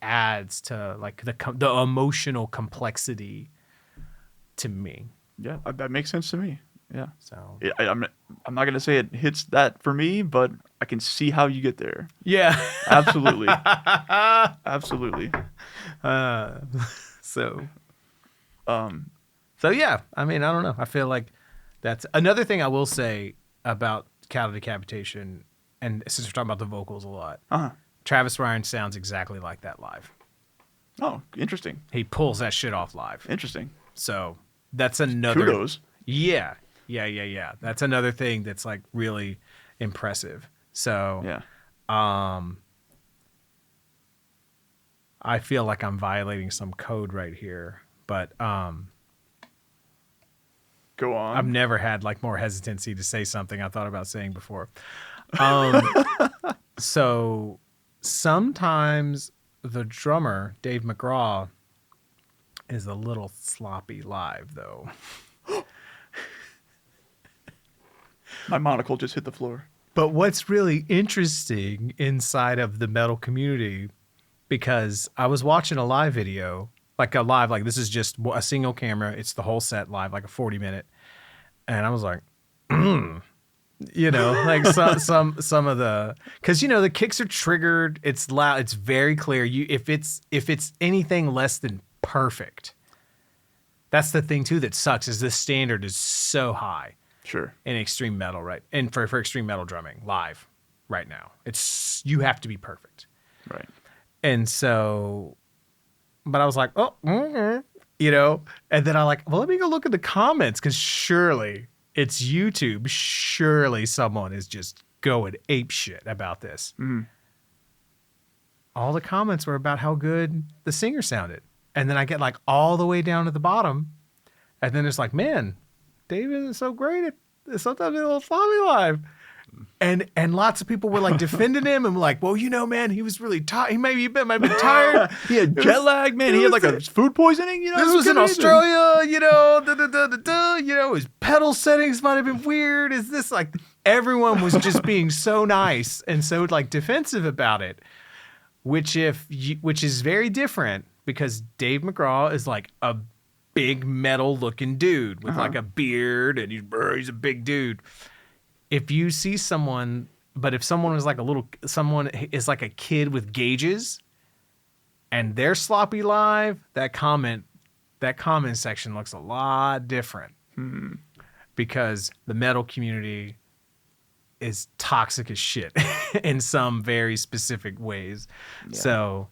adds to like the emotional complexity to me. Yeah, that makes sense to me. Yeah. So I'm not gonna say it hits that for me, but I can see how you get there. Yeah. Absolutely. Absolutely. So yeah. I mean, I don't know. I feel like that's another thing I will say about Cattle Decapitation, and since we're talking about the vocals a lot, Travis Ryan sounds exactly like that live. Oh, interesting. He pulls that shit off live. Interesting. So that's another. Kudos. Yeah. Yeah. That's another thing that's like really impressive. So Yeah. I feel like I'm violating some code right here, but Go on. I've never had like more hesitancy to say something I thought about saying before. So sometimes the drummer, Dave McGraw, is a little sloppy live though. My monocle just hit the floor. But what's really interesting inside of the metal community, because I was watching a live video, like this is just a single camera. It's the whole set live, like a 40-minute. And I was like, like some of the, because the kicks are triggered. It's loud. It's very clear. If it's anything less than perfect, that's the thing too that sucks, is the standard is so high. Sure. In extreme metal, right? And for extreme metal drumming live right now, you have to be perfect. Right. And so, but I was like, and then I like, well, let me go look at the comments, because surely it's YouTube. Surely someone is just going ape shit about this. Mm. All the comments were about how good the singer sounded. And then I get like all the way down to the bottom. And then it's like, man, David is so great. Sometimes a little sloppy live. And lots of people were like defending him and were like, well, man, he was really tired. He might have been tired. He had jet lag, man. He had like a food poisoning. This was in Australia, his pedal settings might have been weird. Is this like, everyone was just being so nice and so like defensive about it, which is very different, because Dave McGraw is like a big metal looking dude with like a beard, and he's a big dude. If you see someone, but if someone is like someone is like a kid with gauges and they're sloppy live, that comment section looks a lot different. Because the metal community is toxic as shit in some very specific ways. Yeah. So,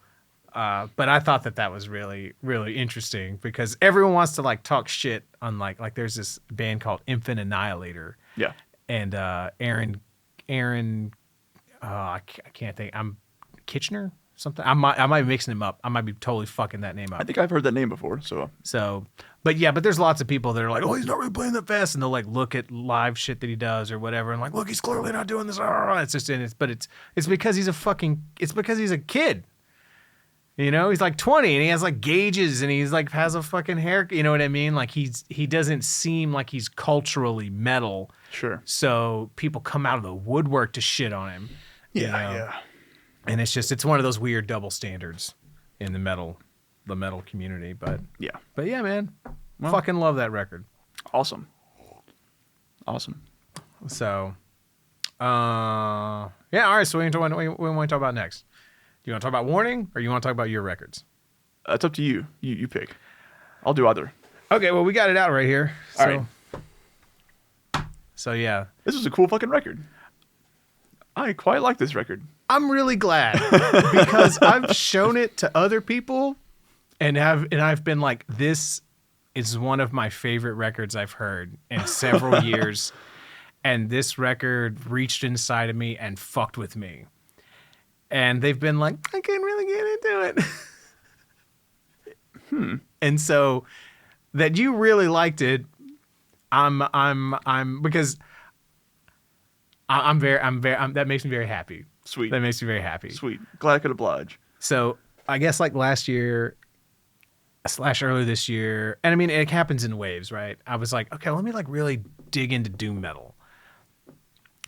but I thought that was really, really interesting, because everyone wants to like talk shit on like there's this band called Infant Annihilator. Yeah. And Aaron, I can't think. I'm Kitchener something. I might be mixing him up. I might be totally fucking that name up. I think I've heard that name before. So, but there's lots of people that are like, oh, he's not really playing that fast, and they'll like look at live shit that he does or whatever, and like, look, he's clearly not doing this. It's just but it's because he's a kid. He's like 20 and he has like gauges and he's like has a fucking hair. You know what I mean? Like he doesn't seem like he's culturally metal. Sure. So people come out of the woodwork to shit on him. Yeah. And it's one of those weird double standards in the metal community. But yeah, man, fucking love that record. Awesome. So, all right. So what do we want to talk about next? Do you want to talk about Warning, or you want to talk about your records? It's up to you. You pick. I'll do either. Okay, well, we got it out right here. All right. So, yeah. This was a cool fucking record. I quite like this record. I'm really glad, because I've shown it to other people and I've been like, this is one of my favorite records I've heard in several years. And this record reached inside of me and fucked with me. And they've been like, I can't really get into it. And so that you really liked it, because that makes me very happy. Sweet. That makes me very happy. Sweet. Glad I could oblige. So I guess like last year / earlier this year, and I mean, it happens in waves, right? I was like, okay, let me like really dig into doom metal.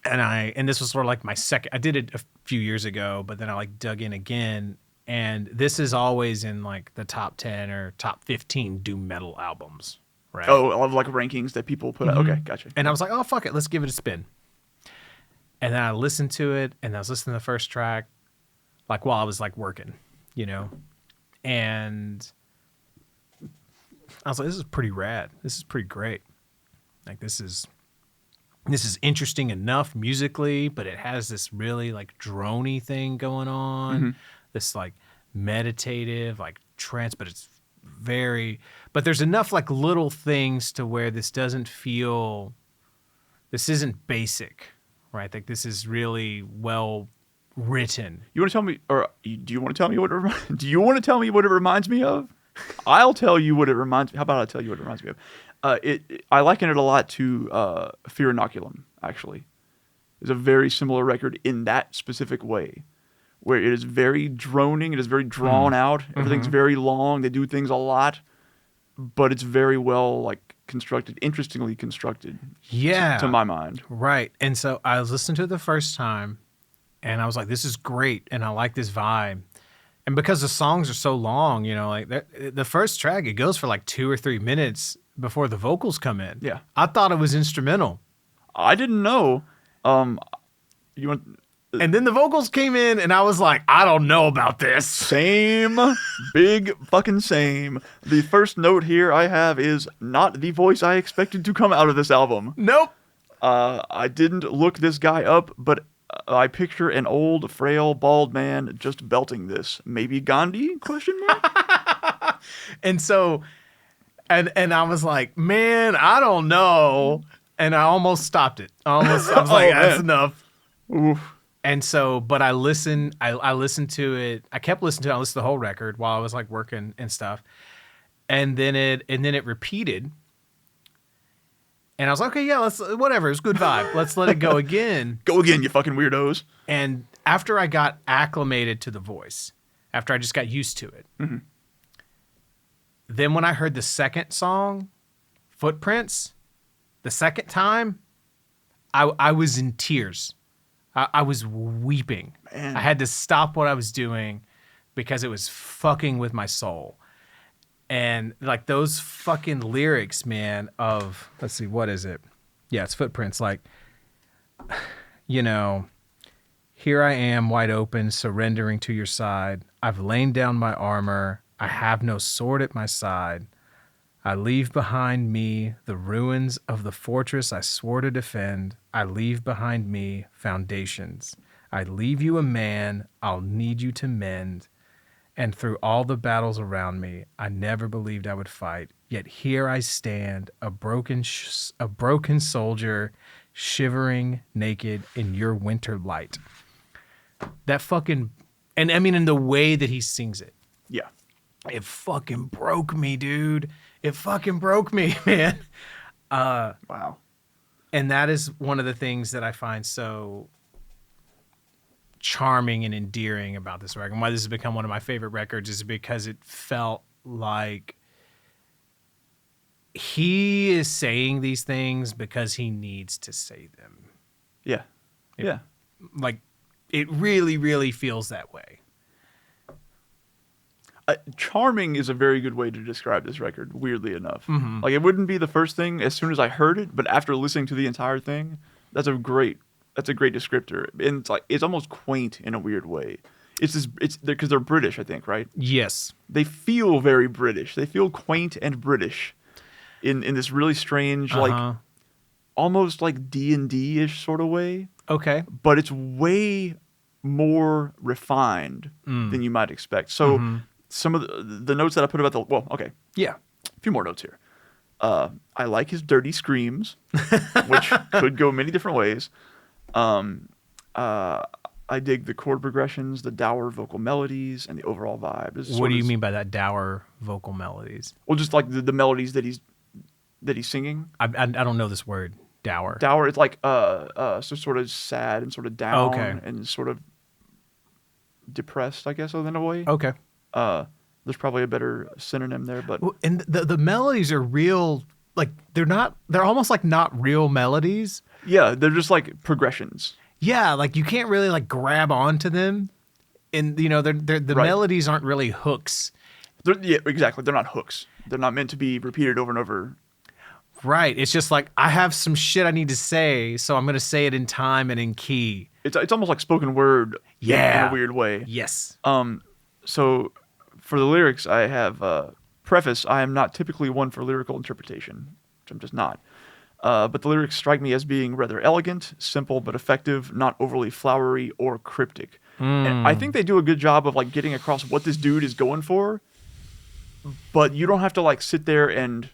And this was sort of like my second. I did it a few years ago, but then I like dug in again. And this is always in like the top 10 or top 15 doom metal albums, right? Oh, I love like rankings that people put out. Okay, gotcha. And I was like, oh, fuck it, let's give it a spin. And then I listened to it, and I was listening to the first track, like while I was like working, and I was like, this is pretty rad. This is pretty great. Like this is interesting enough musically, but it has this really like droney thing going on. This like meditative, like trance, but but there's enough like little things to where this doesn't feel this isn't basic, right? Like this is really well written. You want to tell me, or do you want to tell me what it do you want to tell me what it reminds me of? I'll tell you what it reminds me. How about I tell you what it reminds me of? I liken it a lot to Fear Inoculum. Actually, it's a very similar record in that specific way, where it is very droning. It is very drawn out. Everything's very long. They do things a lot, but it's very well like constructed, interestingly constructed. Yeah, to my mind. Right. And so I was listening to it the first time, and I was like, "This is great," and I like this vibe. And because the songs are so long, you know, like the first track, it goes for like 2 or 3 minutes before the vocals come in. Yeah. I thought it was instrumental. I didn't know. You want? And then the vocals came in, and I was like, I don't know about this. Same. Big fucking same. The first note here I have is not the voice I expected to come out of this album. Nope. I didn't look this guy up, but I picture an old, frail, bald man just belting this. Maybe Gandhi? Question mark. And so, and I was like, man, I don't know. And I almost stopped it. I was like, that's enough. Oof. And so, but I listened to it. I kept listening to it. I listened to the whole record while I was like working and stuff. And then it repeated. And I was like, okay, yeah, whatever. It was a good vibe. Let's let it go again. Go again, you fucking weirdos. And after I got acclimated to the voice, after I just got used to it, then when I heard the second song, Footprints, the second time, I was in tears. I was weeping. Man. I had to stop what I was doing because it was fucking with my soul. And like those fucking lyrics, man, of, let's see, what is it? Yeah, it's Footprints. Like, you know, here I am wide open, surrendering to your side. I've lain down my armor. I have no sword at my side. I leave behind me the ruins of the fortress I swore to defend. I leave behind me foundations. I leave you a man I'll need you to mend. And through all the battles around me, I never believed I would fight. Yet here I stand, a broken soldier, shivering naked in your winter light. That fucking, and I mean, in the way that he sings it. Yeah. It fucking broke me, dude. It fucking broke me, man. Wow. And that is one of the things that I find so charming and endearing about this record. And why this has become one of my favorite records is because it felt like he is saying these things because he needs to say them. Yeah. Yeah. Like, it really, really feels that way. Charming is a very good way to describe this record, weirdly enough. Like, it wouldn't be the first thing as soon as I heard it, but after listening to the entire thing, that's a great descriptor. And it's almost quaint in a weird way. It's because they're British, I think, right? Yes. They feel very British. They feel quaint and British in this really strange, like almost like D&D-ish sort of way. Okay. But it's way more refined than you might expect. So some of the notes that I put about okay. Yeah. A few more notes here. I like his dirty screams, which could go many different ways. I dig the chord progressions, the dour vocal melodies, and the overall vibe. What do you mean by that, dour vocal melodies? Well, just like the melodies that he's singing. I don't know this word, dour. Dour, it's like so sort of sad and sort of down and sort of depressed, I guess, in a way. Okay. There's probably a better synonym there, but and the melodies are real. Like they're almost like not real melodies. Yeah, they're just like progressions. Yeah, like you can't really like grab onto them, and you know the melodies aren't really hooks. Yeah, exactly. They're not hooks. They're not meant to be repeated over and over. Right. It's just like I have some shit I need to say, so I'm gonna say it in time and in key. It's almost like spoken word. Yeah. In a weird way. Yes. So for the lyrics, I have preface. I am not typically one for lyrical interpretation, which I'm just not. But the lyrics strike me as being rather elegant, simple but effective, not overly flowery or cryptic. And I think they do a good job of like getting across what this dude is going for, but you don't have to like sit there and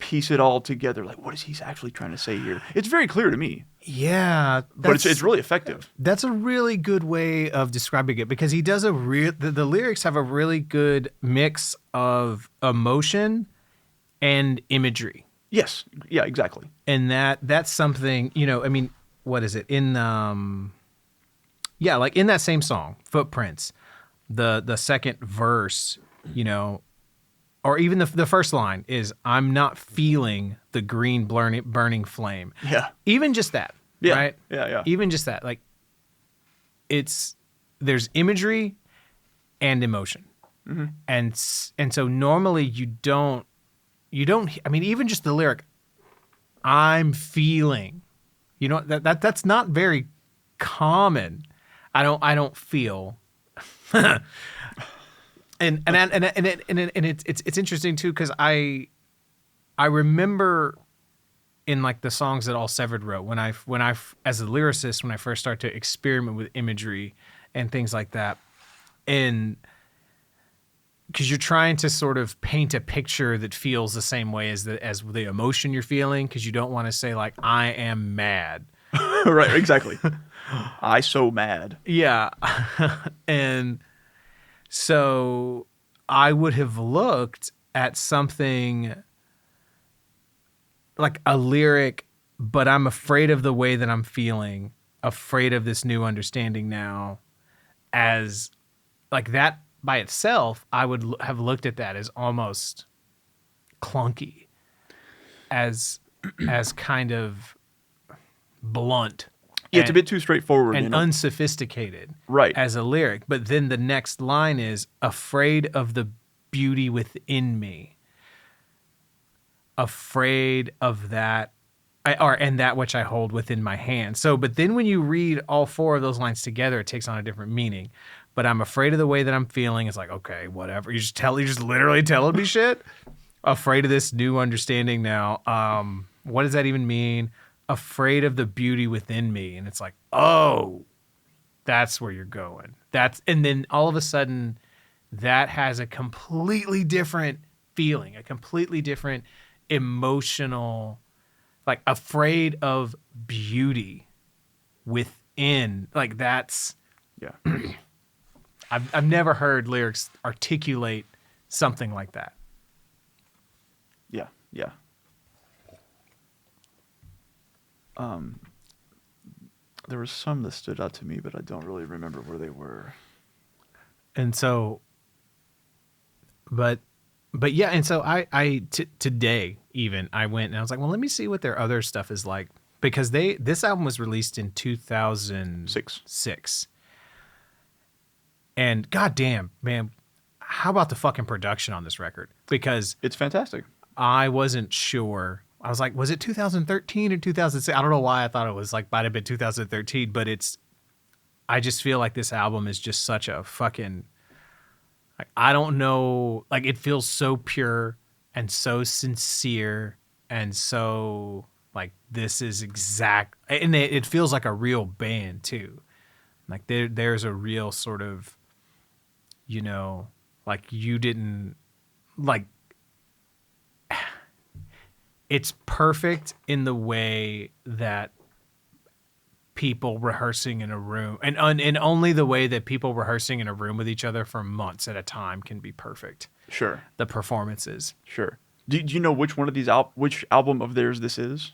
piece it all together. Like, what is he actually trying to say here? It's very clear to me. Yeah, But it's really effective. That's a really good way of describing it, because he does the lyrics have a really good mix of emotion and imagery. Yes. Yeah, exactly. And that's something, I mean, what is it? In like in that same song, Footprints, the second verse, or even the first line is, I'm not feeling the green burning flame. Yeah. Even just that. Yeah. Right? Yeah. Even just that. Like, there's imagery and emotion. Mm-hmm. And so normally you don't, I mean, even just the lyric, I'm feeling, that's not very common. I don't feel. And it's interesting too, because I remember in like the songs that All Severed wrote, when I as a lyricist, when I first started to experiment with imagery and things like that, and because you're trying to sort of paint a picture that feels the same way as the emotion you're feeling, because you don't want to say like, I am mad. Right, exactly. I so mad. Yeah. And so I would have looked at something like a lyric, but I'm afraid of the way that I'm feeling, afraid of this new understanding now, as like that by itself. I would have looked at that as almost clunky, as kind of blunt. Yeah, it's a bit too straightforward and unsophisticated, right, as a lyric. But then the next line is, afraid of the beauty within me, afraid of that, and that which I hold within my hand. So, but then when you read all four of those lines together, it takes on a different meaning. But I'm afraid of the way that I'm feeling. It's like, okay, whatever. You're just literally telling me shit. Afraid of this new understanding now. What does that even mean? Afraid of the beauty within me. And it's like, oh, that's where you're going. And then all of a sudden that has a completely different feeling, a completely different emotional, like afraid of beauty within. Like that's, yeah. I've never heard lyrics articulate something like that. Yeah. Yeah. There were some that stood out to me, but I don't really remember where they were. And so, but yeah, and so today even I went and I was like, well, let me see what their other stuff is like, because this album was released in 2006. And goddamn, man, how about the fucking production on this record? Because it's fantastic. I wasn't sure. I was like, was it 2013 or 2006? I don't know why I thought it was like, might have been 2013, but I just feel like this album is just such a fucking, like, I don't know, like it feels so pure and so sincere and so like, this is exact, and it feels like a real band too. Like there's a real sort of, like you didn't like, it's perfect in the way that people rehearsing in a room, and only the way that people rehearsing in a room with each other for months at a time can be perfect. Sure. The performances. Sure. Do you know which one of these which album of theirs this is?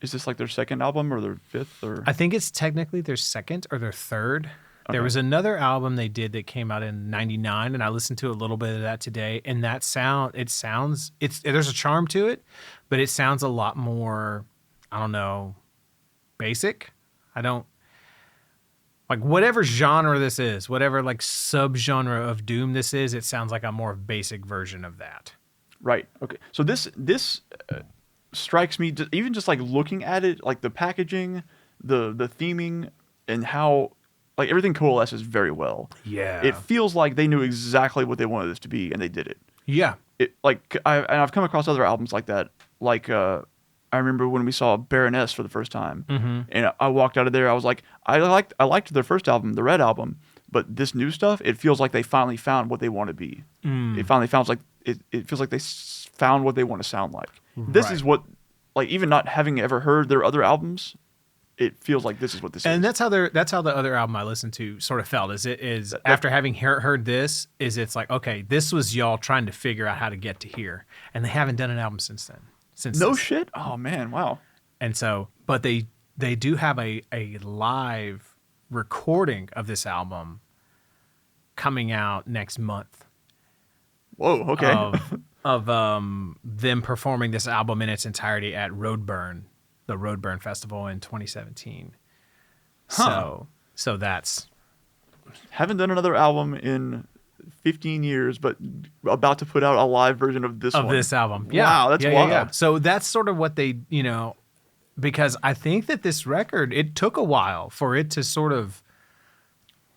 Is this like their second album or their fifth? Or I think it's technically their second or their third. Okay. There was another album they did that came out in 99, and I listened to a little bit of that today, and there's a charm to it, but it sounds a lot more, I don't know, basic. I don't, like, whatever genre this is, whatever like subgenre of doom this is, it sounds like a more basic version of that. Right. Okay. So this strikes me, even just like looking at it, like the packaging, the theming, and how like everything coalesces very well. Yeah. It feels like they knew exactly what they wanted this to be, and they did it. Yeah. I've come across other albums like that. Like I remember when we saw Baroness for the first time, and I walked out of there. I was like, I liked their first album, the Red album, but this new stuff, it feels like they finally found what they want to be. It finally feels like they found what they want to sound like. this Right. is what, like, even not having ever heard their other albums, it feels like this is what this And is. that's how the other album I listened to sort of felt. Is That- after having heard this, it's like, okay, this was y'all trying to figure out how to get to here, and they haven't done an album since then. No this. shit? Oh, man, wow. And so, but they do have a live recording of this album coming out next month. Whoa, okay. Of them performing this album in its entirety at Roadburn, the Roadburn Festival in 2017. Huh. So that's Haven't done another album in 15 years, but about to put out a live version of this one. this album. Yeah. Wow, that's wild. So that's sort of what they, because I think that this record, it took a while for it to sort of,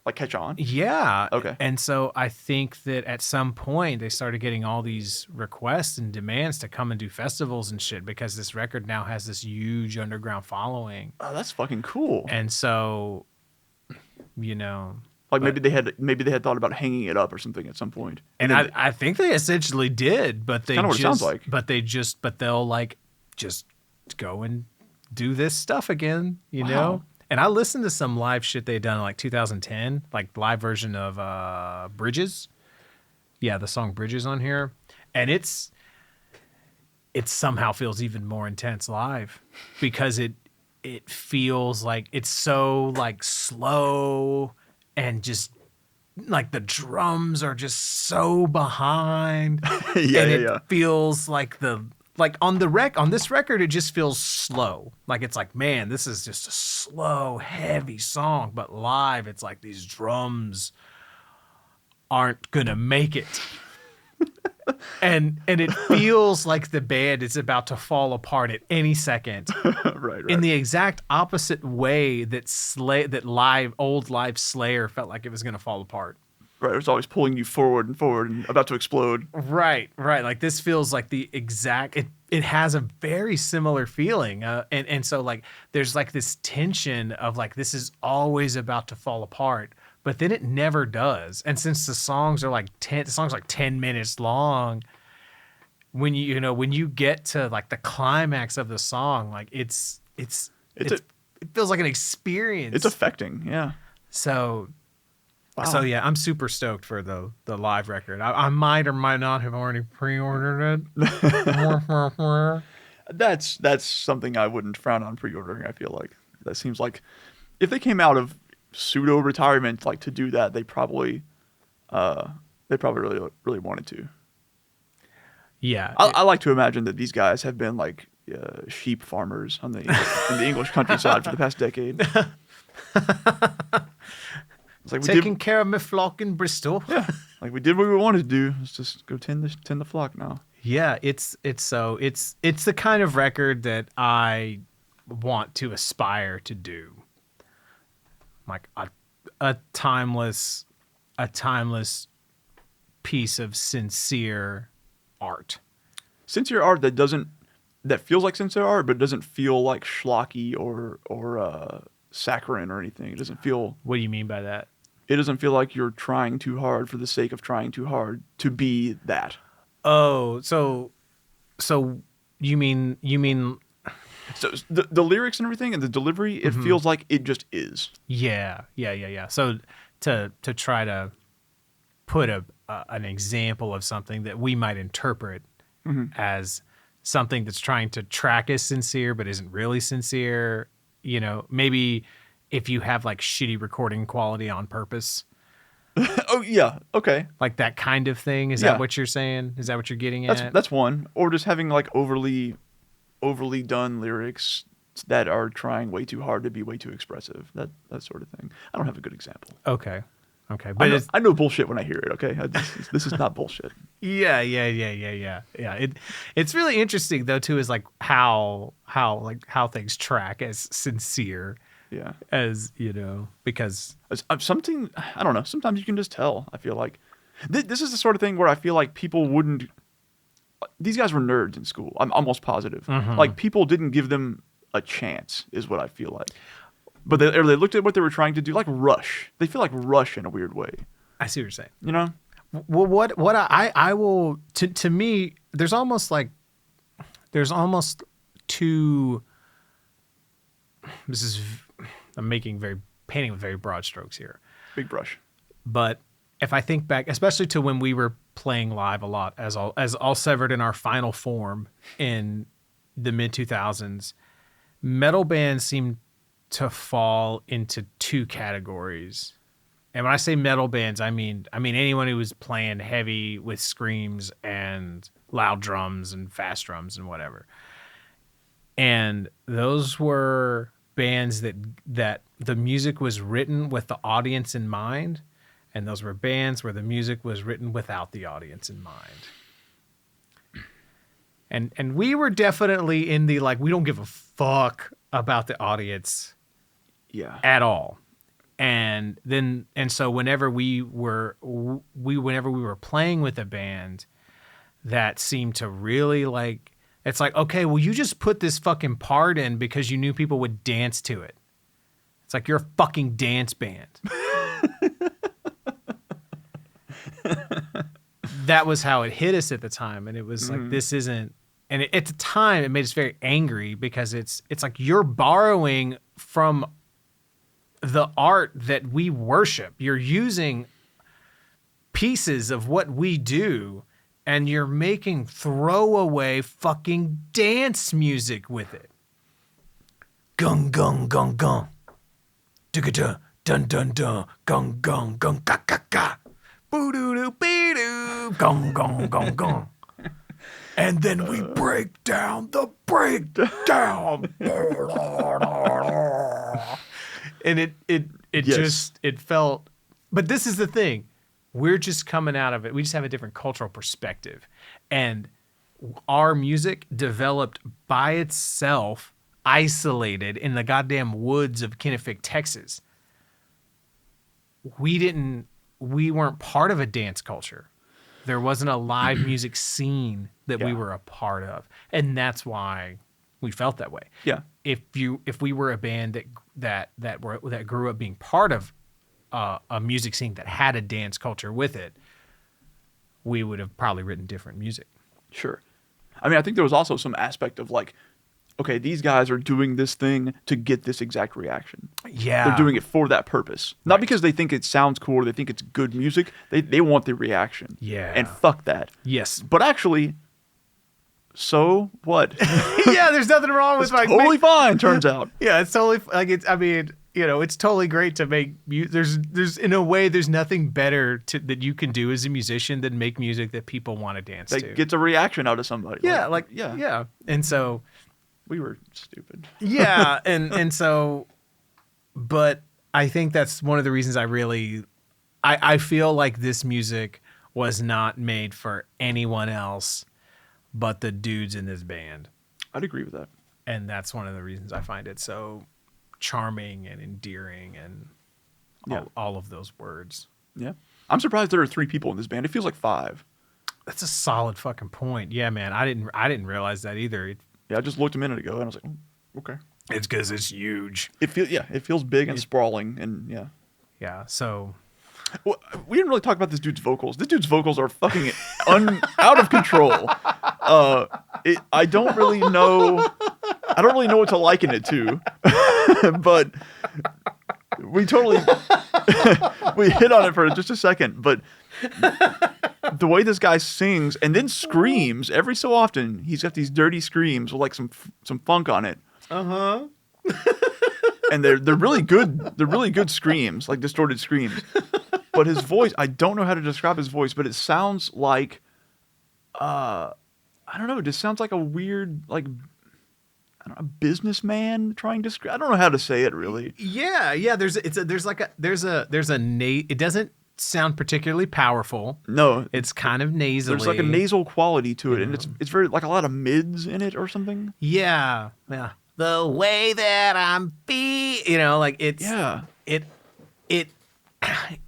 Like, catch on? yeah. Okay. And so I think that at some point they started getting all these requests and demands to come and do festivals and shit because this record now has this huge underground following. Oh, that's fucking cool. And so, Like, maybe they had thought about hanging it up or something at some point. and I think they essentially did, but they kinda what it sounds like. but they'll like just go and do this stuff again, Wow. know? And I listened to some live shit they done in like 2010, like live version of Bridges. Yeah, the song Bridges on here. And it somehow feels even more intense live because it feels like it's so like slow and just like the drums are just so behind. Yeah, and yeah. it feels like on this record it just feels slow. Like it's like, man, this is just a slow, heavy song, but live it's like these drums aren't gonna make it. and it feels like the band is about to fall apart at any second. right. In the exact opposite way that old live Slayer felt like it was gonna fall apart. Right. It was always pulling you forward and about to explode. Right. Like this feels like the exact. It has a very similar feeling, and so like there's like this tension of like this is always about to fall apart, but then it never does. And since the songs are like 10 minutes long, when you get to like the climax of the song, like it feels like an experience. It's affecting. Yeah. So. Wow. So yeah, I'm super stoked for the live record. I might or might not have already pre-ordered it. That's something I wouldn't frown on pre-ordering. I feel like that seems like if they came out of pseudo retirement, like to do that, they probably really wanted to. Yeah, I like to imagine that these guys have been like sheep farmers in the English countryside for the past decade. It's like taking care of my flock in Bristol. Yeah, like we did what we wanted to do. Let's just go tend the flock now. Yeah, it's the kind of record that I want to aspire to do. Like a timeless piece of sincere art. Sincere art that feels like sincere art, but doesn't feel like schlocky or saccharine or anything. It doesn't feel. What do you mean by that? It doesn't feel like you're trying too hard for the sake of trying too hard to be that. Oh, so you mean So the lyrics and everything and the delivery, it feels like it just is. Yeah. So to try to put an example of something that we might interpret as something that's trying to track as sincere but isn't really sincere, maybe if you have like shitty recording quality on purpose. Oh yeah, okay. Like that kind of thing. Is Yeah. that what you're saying? Is that what you're getting at? That's one. Or just having like overly done lyrics that are trying way too hard to be way too expressive. That sort of thing. I don't have a good example. Okay. But I know bullshit when I hear it, okay? This is not bullshit. Yeah. It's really interesting though too, is like how things track as sincere. Yeah. As because Something, I don't know, sometimes you can just tell, I feel like. This is the sort of thing where I feel like people wouldn't. These guys were nerds in school. I'm almost positive. Like, people didn't give them a chance, is what I feel like. But they looked at what they were trying to do, like Rush. They feel like Rush in a weird way. I see what you're saying. You know? Well, what I will to me, there's almost like there's almost two. This is I'm painting with very broad strokes here. Big brush. But if I think back, especially to when we were playing live a lot as all severed in our final form in the mid 2000s, metal bands seem to fall into two categories. And when I say metal bands, I mean anyone who was playing heavy with screams and loud drums and fast drums and whatever. And those were bands that the music was written with the audience in mind, and those were bands where the music was written without the audience in mind. And we were definitely in the like, we don't give a fuck about the audience at all. And so whenever we were playing with a band that seemed to really like, it's like, okay, well, you just put this fucking part in because you knew people would dance to it. It's like, you're a fucking dance band. That was how it hit us at the time. And it was like, this isn't, and at the time it made us very angry because it's like, you're borrowing from the art that we worship. You're using pieces of what we do, and you're making throwaway fucking dance music with it. Gung gung gung gung. Digga dun dun dun. Gung gung gung ga ga ga. Boo doo doo bee doo. Gung gung gung gung. And then we break down the breakdown. And it felt, but this is the thing. We're just coming out of it. We just have a different cultural perspective. And our music developed by itself, isolated in the goddamn woods of Kennefic, Texas. We weren't part of a dance culture. There wasn't a live music scene that we were a part of. And that's why we felt that way. Yeah. If we were a band that grew up being part of a music scene that had a dance culture with it, we would have probably written different music. Sure. I mean, I think there was also some aspect of like, okay, these guys are doing this thing to get this exact reaction. Yeah. They're doing it for that purpose. Not because they think it sounds cool or they think it's good music. They want the reaction. Yeah. And fuck that. Yes. But actually, so what? Yeah, there's nothing wrong with like totally fine, turns out. Yeah, it's totally like it's totally great to make there's in a way there's nothing better that you can do as a musician than make music that people want to dance to. That gets a reaction out of somebody. Yeah. And so we were stupid. Yeah, and so, but I think that's one of the reasons I feel like this music was not made for anyone else but the dudes in this band. I'd agree with that. And that's one of the reasons I find it so charming and endearing and all of those words. Yeah. I'm surprised there are 3 people in this band. It feels like 5. That's a solid fucking point. Yeah, man. I didn't realize that either. Yeah, I just looked a minute ago and I was like, okay. It's because it's huge. It feels big and sprawling and yeah. Yeah, so... Well, we didn't really talk about this dude's vocals. This dude's vocals are fucking out of control. I don't really know what to liken it to, but we totally we hit on it for just a second. But the way this guy sings and then screams every so often, he's got these dirty screams with like some funk on it. And they're really good. They're really good screams, like distorted screams. But his voice, I don't know how to describe his voice, but it sounds like, I don't know, it just sounds like a weird, like, I don't know, a businessman trying to, I don't know how to say it really. Yeah. It doesn't sound particularly powerful. No. It's kind of nasally. There's like a nasal quality to it, and it's very, like a lot of mids in it or something. Yeah. Yeah. The way that I'm like it's,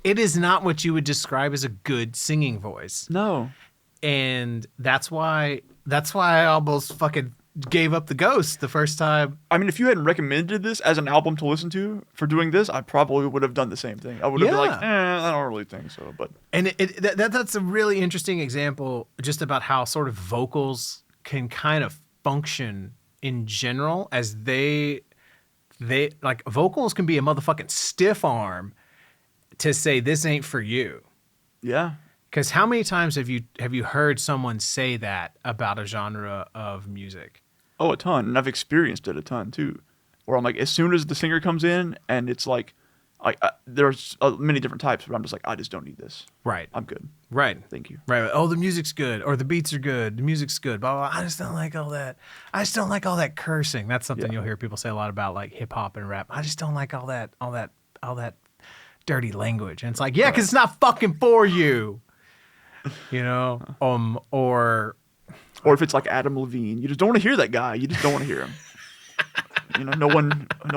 it is not what you would describe as a good singing voice. No. And that's why I almost fucking gave up the ghost the first time. I mean, if you hadn't recommended this as an album to listen to for doing this, I probably would have done the same thing. I would have been like, I don't really think so. But and that's a really interesting example just about how sort of vocals can kind of function in general, as they like vocals can be a motherfucking stiff arm to say this ain't for you. Yeah. Because how many times have you heard someone say that about a genre of music? Oh, a ton. And I've experienced it a ton too. Where I'm like, as soon as the singer comes in and it's like, there's many different types, but I'm just like, I just don't need this. Right. I'm good. Right. Thank you. Right. Oh, the music's good, or the beats are good. The music's good. Blah, blah, blah. I just don't like all that. I just don't like all that cursing. That's something you'll hear people say a lot about, like hip hop and rap. I just don't like all that dirty language. And it's like, yeah, because it's not fucking for you. You know, or if it's like Adam Levine, you just don't want to hear that guy. You just don't want to hear him. You know, no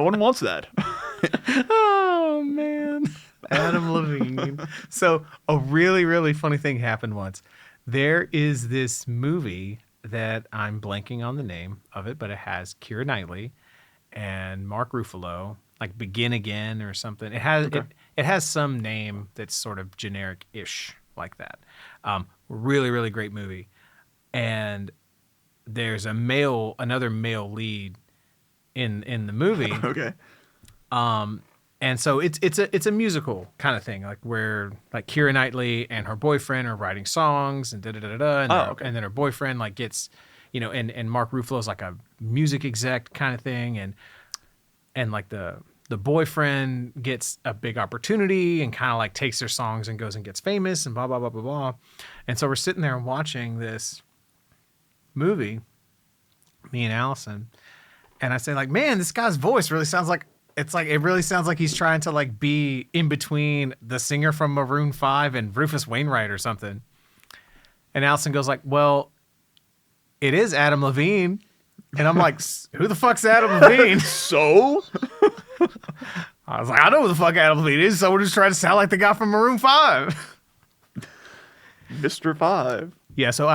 one wants that. Oh man, Adam Levine. So a really, really funny thing happened once. There is this movie that I'm blanking on the name of it, but it has Keira Knightley and Mark Ruffalo, like Begin Again or something. It has it has some name that's sort of generic-ish like that. Really, really great movie. And there's another male lead in the movie. Okay. And so it's a musical kind of thing, like where like Keira Knightley and her boyfriend are writing songs and and then her boyfriend like gets, you know, and Mark Ruffalo's like a music exec kind of thing, and like the boyfriend gets a big opportunity and kind of like takes their songs and goes and gets famous and blah blah blah blah blah. And so we're sitting there watching this movie, me and Allison, and I say like, man, this guy's voice really sounds like. It really sounds like he's trying to like be in between the singer from Maroon 5 and Rufus Wainwright or something. And Allison goes like, well, it is Adam Levine. And I'm like, who the fuck's Adam Levine? So? I was like, I know who the fuck Adam Levine is. Someone who's trying to sound like the guy from Maroon 5. Mr. 5. Yeah, so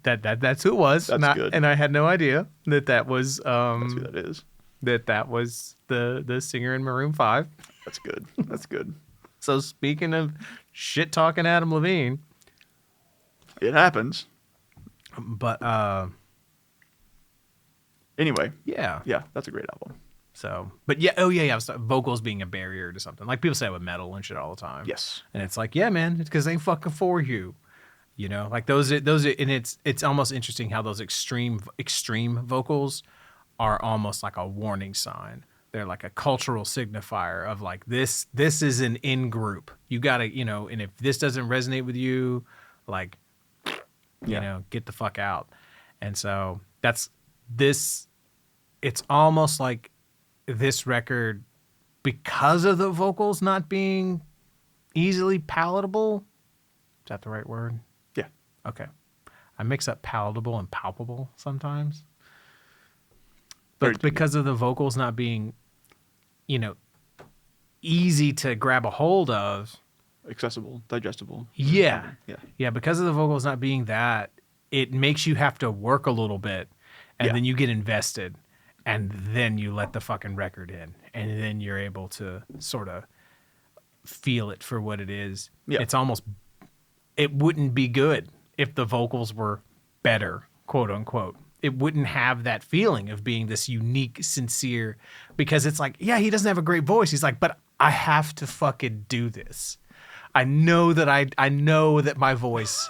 that's who it was. That's good. And I had no idea that was That's who that is. That was the singer in Maroon 5. That's good. That's good. So speaking of shit talking Adam Levine, it happens. But anyway, yeah, that's a great album. So, but yeah, oh yeah, vocals being a barrier to something. Like people say with metal and shit all the time. Yes, and it's like, yeah, man, it's because they ain't fucking for you. You know, like those, and it's almost interesting how those extreme vocals are almost like a warning sign. They're like a cultural signifier of like this is an in group. You gotta, you know, and if this doesn't resonate with you, like, you know, get the fuck out. And so that's this. It's almost like this record, because of the vocals not being easily palatable. Is that the right word? Yeah. Okay. I mix up palatable and palpable sometimes. But because of the vocals not being, you know, easy to grab a hold of. Accessible, digestible. Yeah. Yeah. Yeah, because of the vocals not being that, it makes you have to work a little bit, and then you get invested, and then you let the fucking record in, and then you're able to sort of feel it for what it is. Yeah. It's almost, it wouldn't be good if the vocals were better, quote unquote. It wouldn't have that feeling of being this unique, sincere, because it's like, yeah, he doesn't have a great voice. He's like, but I have to fucking do this. I know that I know that my voice,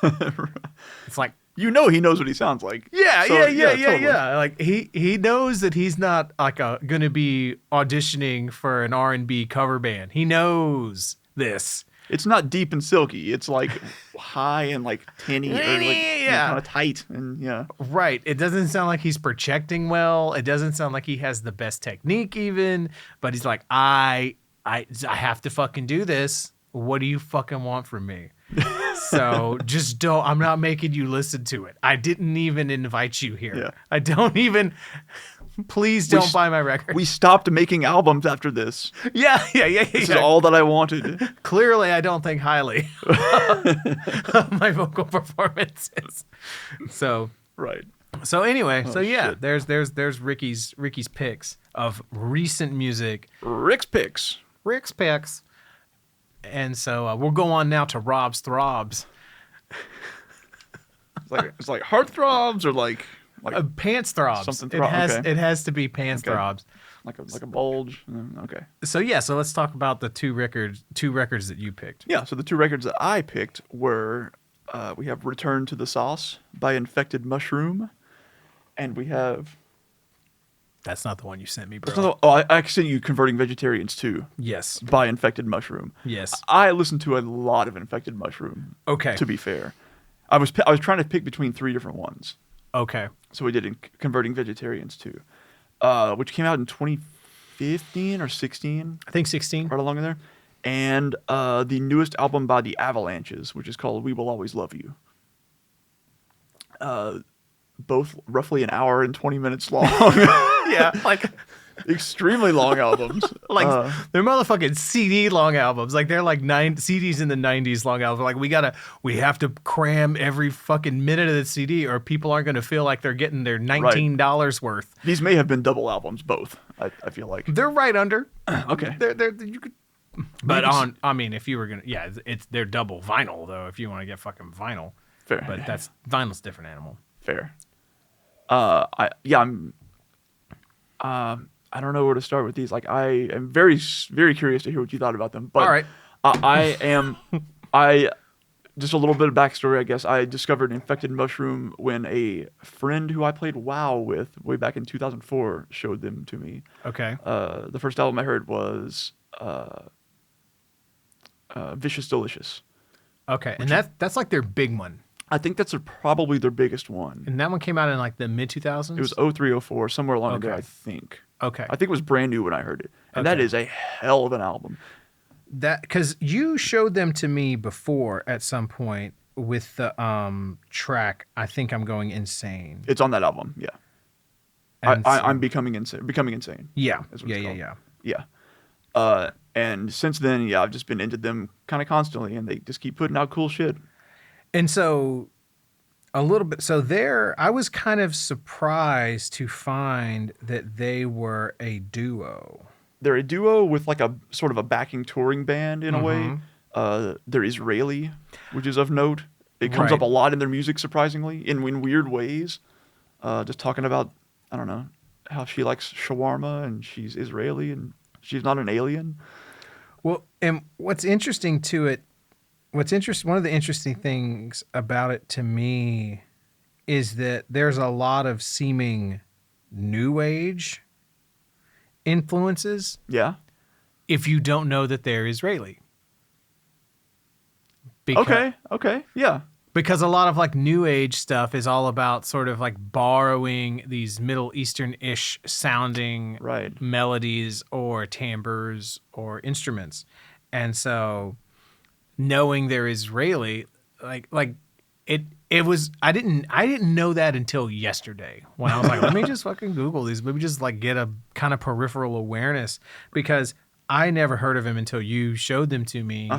it's like, you know, he knows what he sounds like. Yeah, so, totally. Like he knows that he's not like going to be auditioning for an R&B cover band. He knows this. It's not deep and silky. It's like high and like tinny or like kind of tight and Right. It doesn't sound like he's projecting well. It doesn't sound like he has the best technique even. But he's like, I have to fucking do this. What do you fucking want from me? So just don't. I'm not making you listen to it. I didn't even invite you here. Yeah. I don't even. Please don't buy my record. We stopped making albums after this. Yeah. This is all that I wanted. Clearly, I don't think highly of my vocal performances. So right. So anyway, shit. there's Ricky's picks of recent music. Rick's picks. And so we'll go on now to Rob's Throbs. It's like heart throbs or like Like Pants Throbs. something It has to be Pants Okay. Throbs. like a bulge. Okay. So yeah, so let's talk about the two records that you picked. Yeah. So the two records that I picked were we have "Return to the Sauce" by Infected Mushroom, and we have. That's not the one you sent me, bro. Oh, I sent you "Converting Vegetarians" too. Yes. By Infected Mushroom. Yes. I listened to a lot of Infected Mushroom. Okay. To be fair, I was trying to pick between 3 different ones. Okay. So we did Converting Vegetarians too, which came out in 2015 or 16, I think 16. right along in there, and the newest album by the Avalanches, which is called "We Will Always Love You." Both roughly an hour and 20 minutes long. Yeah, like Extremely long albums. they're motherfucking CD long albums. Like they're like CDs in the 90s long albums. Like we have to cram every fucking minute of the CD or people aren't going to feel like they're getting their $19 worth. These may have been double albums, both. I feel like They're right under. okay. They're you could. But if you were gonna, they're double vinyl though. If you want to get fucking vinyl, Fair. But vinyl's a different animal. Fair. I don't know where to start with these. Like, I am very, very curious to hear what you thought about them. But All right. I just a little bit of backstory, I guess. I discovered Infected Mushroom when a friend who I played WoW with way back in 2004 showed them to me. Okay. The first album I heard was Vicious Delicious. Okay, and that's like their big one. I think that's probably their biggest one. And that one came out in like the mid 2000s. It was 03, 04, somewhere along there, I think. Okay. I think it was brand new when I heard it. And that is a hell of an album. That because you showed them to me before at some point with the track "I Think I'm Going Insane." It's on that album, yeah. And I'm becoming insane. Yeah, is what it's yeah. Yeah. And since then, I've just been into them kind of constantly, and they just keep putting out cool shit. And so a little bit. So I was kind of surprised to find that they were a duo. They're a duo with like a sort of a backing touring band in a way. They're Israeli, which is of note. It comes up a lot in their music, surprisingly, in weird ways. Just talking about, I don't know, how she likes shawarma and she's Israeli and she's not an alien. Well, and what's interesting to it, one of the interesting things about it to me is that there's a lot of seeming new age influences. Yeah. If you don't know that they're Israeli. Okay. Yeah. Because a lot of like new age stuff is all about sort of like borrowing these Middle Eastern-ish sounding melodies or timbres or instruments. And so knowing they're Israeli, like it was I didn't know that until yesterday when I was like, let me just fucking Google these. Maybe just like get a kind of peripheral awareness because I never heard of him until you showed them to me.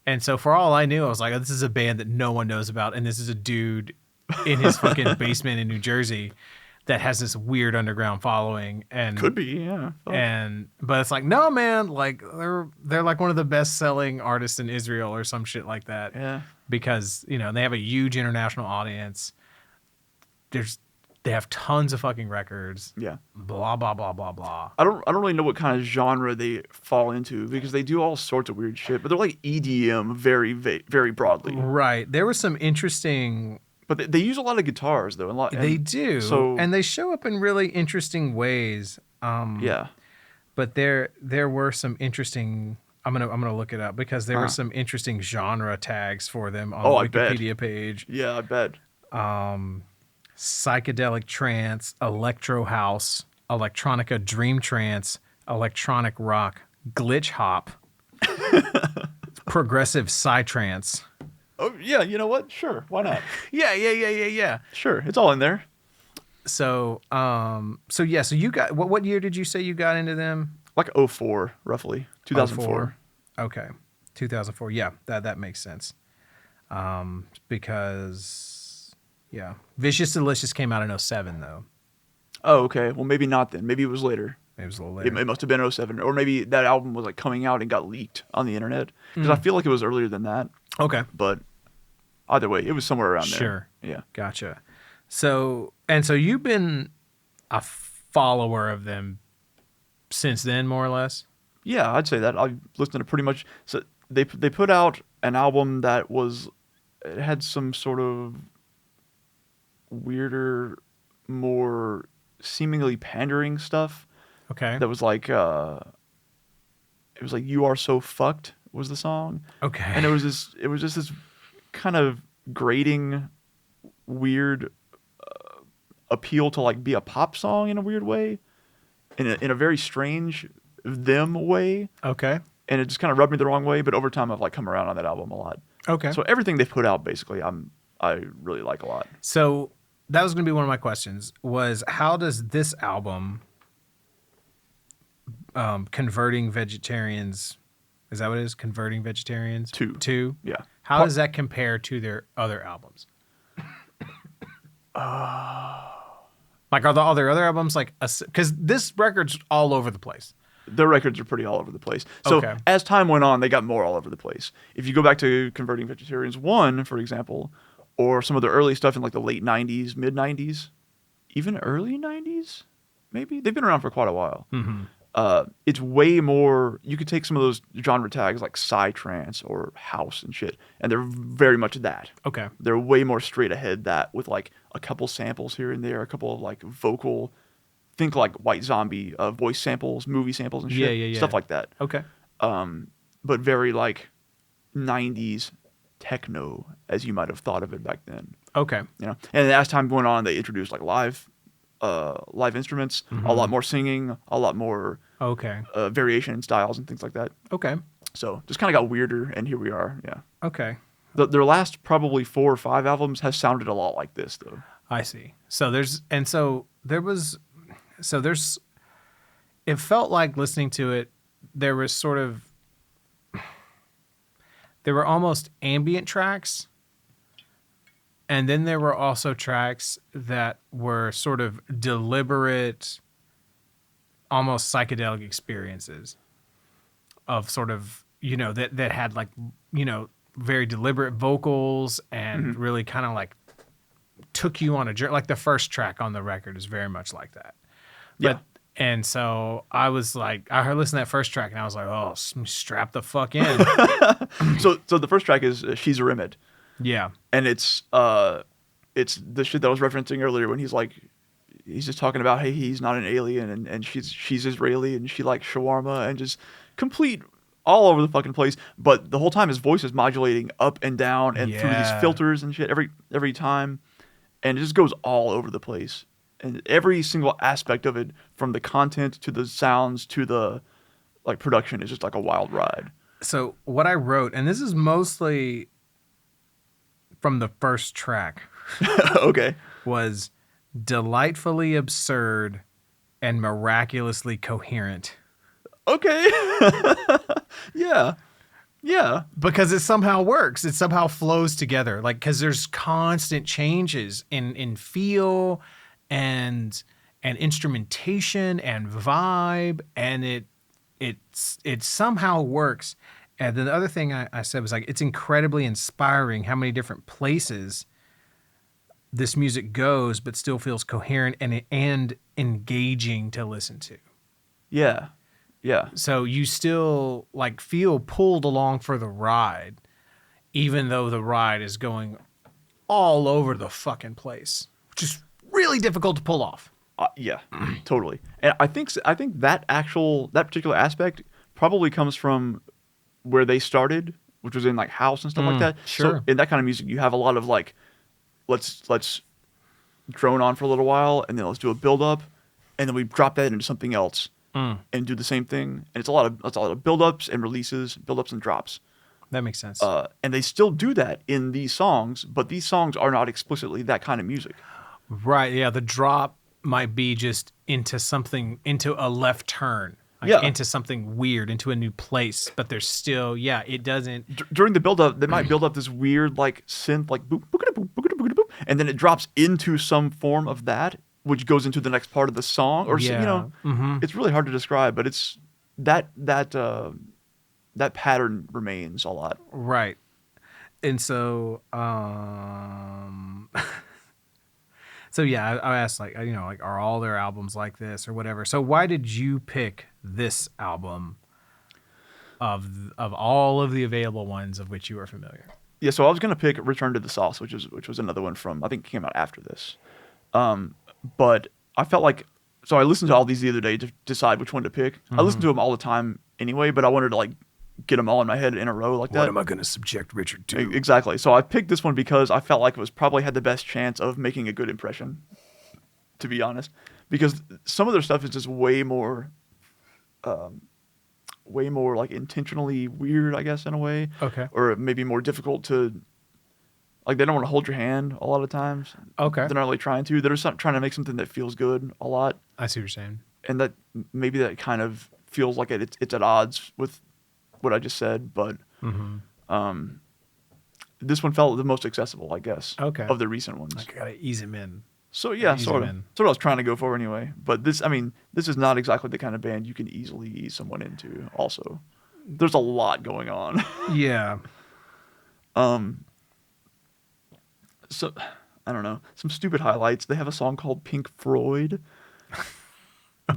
And so for all I knew, I was like, oh, this is a band that no one knows about. And this is a dude in his fucking basement in New Jersey that has this weird underground following. And could be, yeah. But it's like, no, man, like they're like one of the best selling artists in Israel or some shit like that. Yeah. Because, they have a huge international audience. They have tons of fucking records. Yeah. Blah, blah, blah, blah, blah. I don't really know what kind of genre they fall into because they do all sorts of weird shit, but they're like EDM very, very broadly. Right. There was some interesting... But they use a lot of guitars, though. They do. And they show up in really interesting ways. Yeah. But there were some interesting... I'm gonna look it up because there were some interesting genre tags for them on the Wikipedia page. Yeah, I bet. Psychedelic trance, electro house, electronica dream trance, electronic rock, glitch hop, progressive psytrance. Oh yeah, you know what? Sure, why not? Yeah. Sure, it's all in there. So so you got what year did you say you got into them? Like 04, roughly 2004. Okay, 2004. Yeah, that makes sense. Because. Yeah. Vicious Delicious came out in 07, though. Oh, okay. Well, maybe not then. Maybe it was later. Maybe it was a little later. It must have been 07. Or maybe that album was like coming out and got leaked on the internet. Because I feel like it was earlier than that. Okay. But either way, it was somewhere around there. Sure. Yeah. Gotcha. So you've been a follower of them since then, more or less. Yeah, I'd say that. I've listened to pretty much. So they put out an album that it had some sort of weirder, more seemingly pandering stuff. Okay. That was like it was like "You Are So Fucked" was the song, Okay. and it was just this kind of grating, weird appeal to like be a pop song in a weird way, in a very strange them way. Okay. And it just kind of rubbed me the wrong way. But over time, I've like come around on that album a lot. Okay. So everything they've put out, basically, I really like a lot. So that was going to be one of my questions. Was how does this album, converting vegetarians, is that what it is? Converting vegetarians Two. Yeah. How does that compare to their other albums? Like, are there other albums like, because this record's all over the place. Their records are pretty all over the place. So Okay. as time went on, they got more all over the place. If you go back to Converting Vegetarians 1, for example, or some of the early stuff in like the late 90s, mid 90s, even early 90s, maybe? They've been around for quite a while. Mm-hmm. It's way more, you could take some of those genre tags like psytrance or house and shit, and they're very much that. Okay. They're way more straight ahead that with like a couple samples here and there, a couple of like vocal, think like White Zombie, voice samples, movie samples and shit. Yeah. Stuff like that. Okay. But very like 90s techno as you might have thought of it back then. Okay. You know, and as time went on, they introduced like live instruments, a lot more singing, a lot more Okay. variation in styles and things like that. Okay. So just kind of got weirder, and here we are. Yeah. Okay. Their last probably 4 or 5 albums has sounded a lot like this, though. I see. It felt like listening to it, there were almost ambient tracks. And then there were also tracks that were sort of deliberate, almost psychedelic experiences of sort of, that had like, very deliberate vocals and really kind of like took you on a journey. Like the first track on the record is very much like that. Yeah. And so I was like, I listened to that first track and I was like, oh, strap the fuck in. So the first track is She's a Remit. Yeah. And it's the shit that I was referencing earlier when he's just talking about, hey, he's not an alien and she's Israeli and she likes shawarma and just complete all over the fucking place. But the whole time his voice is modulating up and down and through these filters and shit every time. And it just goes all over the place. And every single aspect of it, from the content to the sounds to the like production, is just like a wild ride. So what I wrote, and this is mostly from the first track, Okay. was delightfully absurd and miraculously coherent. Okay. Yeah. Yeah. Because it somehow works. It somehow flows together. Like, because there's constant changes in feel and instrumentation and vibe, and it somehow works. And then the other thing I said was like, it's incredibly inspiring how many different places this music goes, but still feels coherent and engaging to listen to. Yeah. Yeah. So you still like feel pulled along for the ride, even though the ride is going all over the fucking place, which is really difficult to pull off. Yeah, totally. And I think that particular aspect probably comes from where they started, which was in like house and stuff like that. Sure. So in that kind of music, you have a lot of like, let's drone on for a little while, and then let's do a build up, and then we drop that into something else and do the same thing. And it's a lot of build ups and releases, build ups and drops. That makes sense. And they still do that in these songs, but these songs are not explicitly that kind of music. Right. Yeah. The drop might be just into a left turn. Like into something weird, into a new place, but there's still, it doesn't. During the build up, they might build up this weird like synth, like boop, boop, boop, boop, boop, boop, and then it drops into some form of that, which goes into the next part of the song, or it's really hard to describe, but it's that pattern remains a lot. Right. And so, So yeah, I asked like like are all their albums like this or whatever. So why did you pick this album of all of the available ones of which you are familiar? Yeah, so I was gonna pick Return to the Sauce, which was another one from, I think it came out after this. But I felt like, so I listened to all these the other day to decide which one to pick. I listen to them all the time anyway, but I wanted to like get them all in my head in a row like that. What am I going to subject Richard to? Exactly. So I picked this one because I felt like it was probably had the best chance of making a good impression, to be honest. Because some of their stuff is just way more like intentionally weird, I guess, in a way. Okay. Or maybe more difficult to, like, they don't want to hold your hand a lot of times. Okay. They're not really trying to. They're just trying to make something that feels good a lot. I see what you're saying. And that maybe that kind of feels like it's at odds with what I just said, but this one felt the most accessible, I guess, Okay. of the recent ones. I gotta ease him in. So yeah, Ease sort him of. in. That's what I was trying to go for anyway. But this is not exactly the kind of band you can easily ease someone into. Also, there's a lot going on. Yeah. So I don't know. Some stupid highlights. They have a song called Pink Floyd.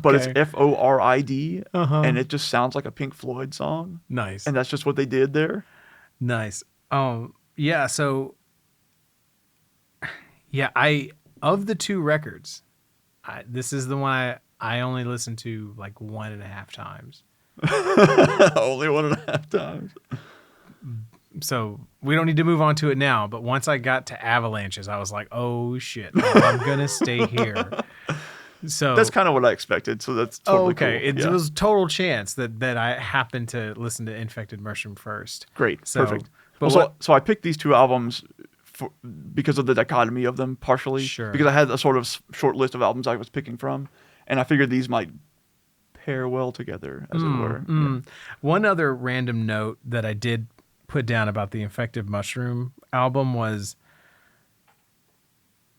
But it's Okay. Forid, and it just sounds like a Pink Floyd song. Nice. And that's just what they did there. Nice. Yeah, so yeah, of the two records, this is the one I only listened to like 1.5 times. Only 1.5 times. So we don't need to move on to it now, but once I got to Avalanches, I was like, oh shit, I'm gonna stay here. So That's kind of what I expected. So that's totally okay. cool. It Yeah. was total chance that I happened to listen to Infected Mushroom first. Great. So, Perfect. but Well, so I picked these two albums because of the dichotomy of them, partially. Sure. Because I had a sort of short list of albums I was picking from, and I figured these might pair well together, as it were. Yeah. One other random note that I did put down about the Infected Mushroom album was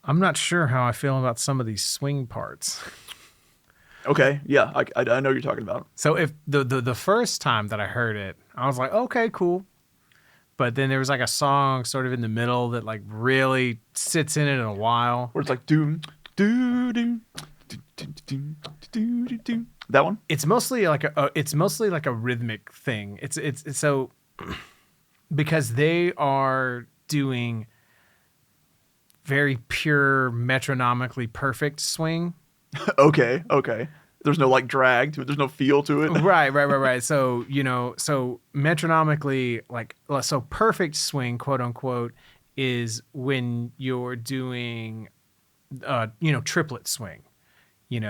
I'm not sure how I feel about some of these swing parts. Okay. Yeah. I know what you're talking about. So if the first time that I heard it, I was like, okay, cool. But then there was like a song sort of in the middle that like really sits in it in a while. Where it's like doom, doo, doo, doo, doo, doo, doo, doo, doo. That one? It's mostly like a rhythmic thing. It's so because they are doing very pure metronomically perfect swing. Okay. There's no like drag to it. There's no feel to it. Right. So, so metronomically, so perfect swing, quote unquote, is when you're doing, triplet swing,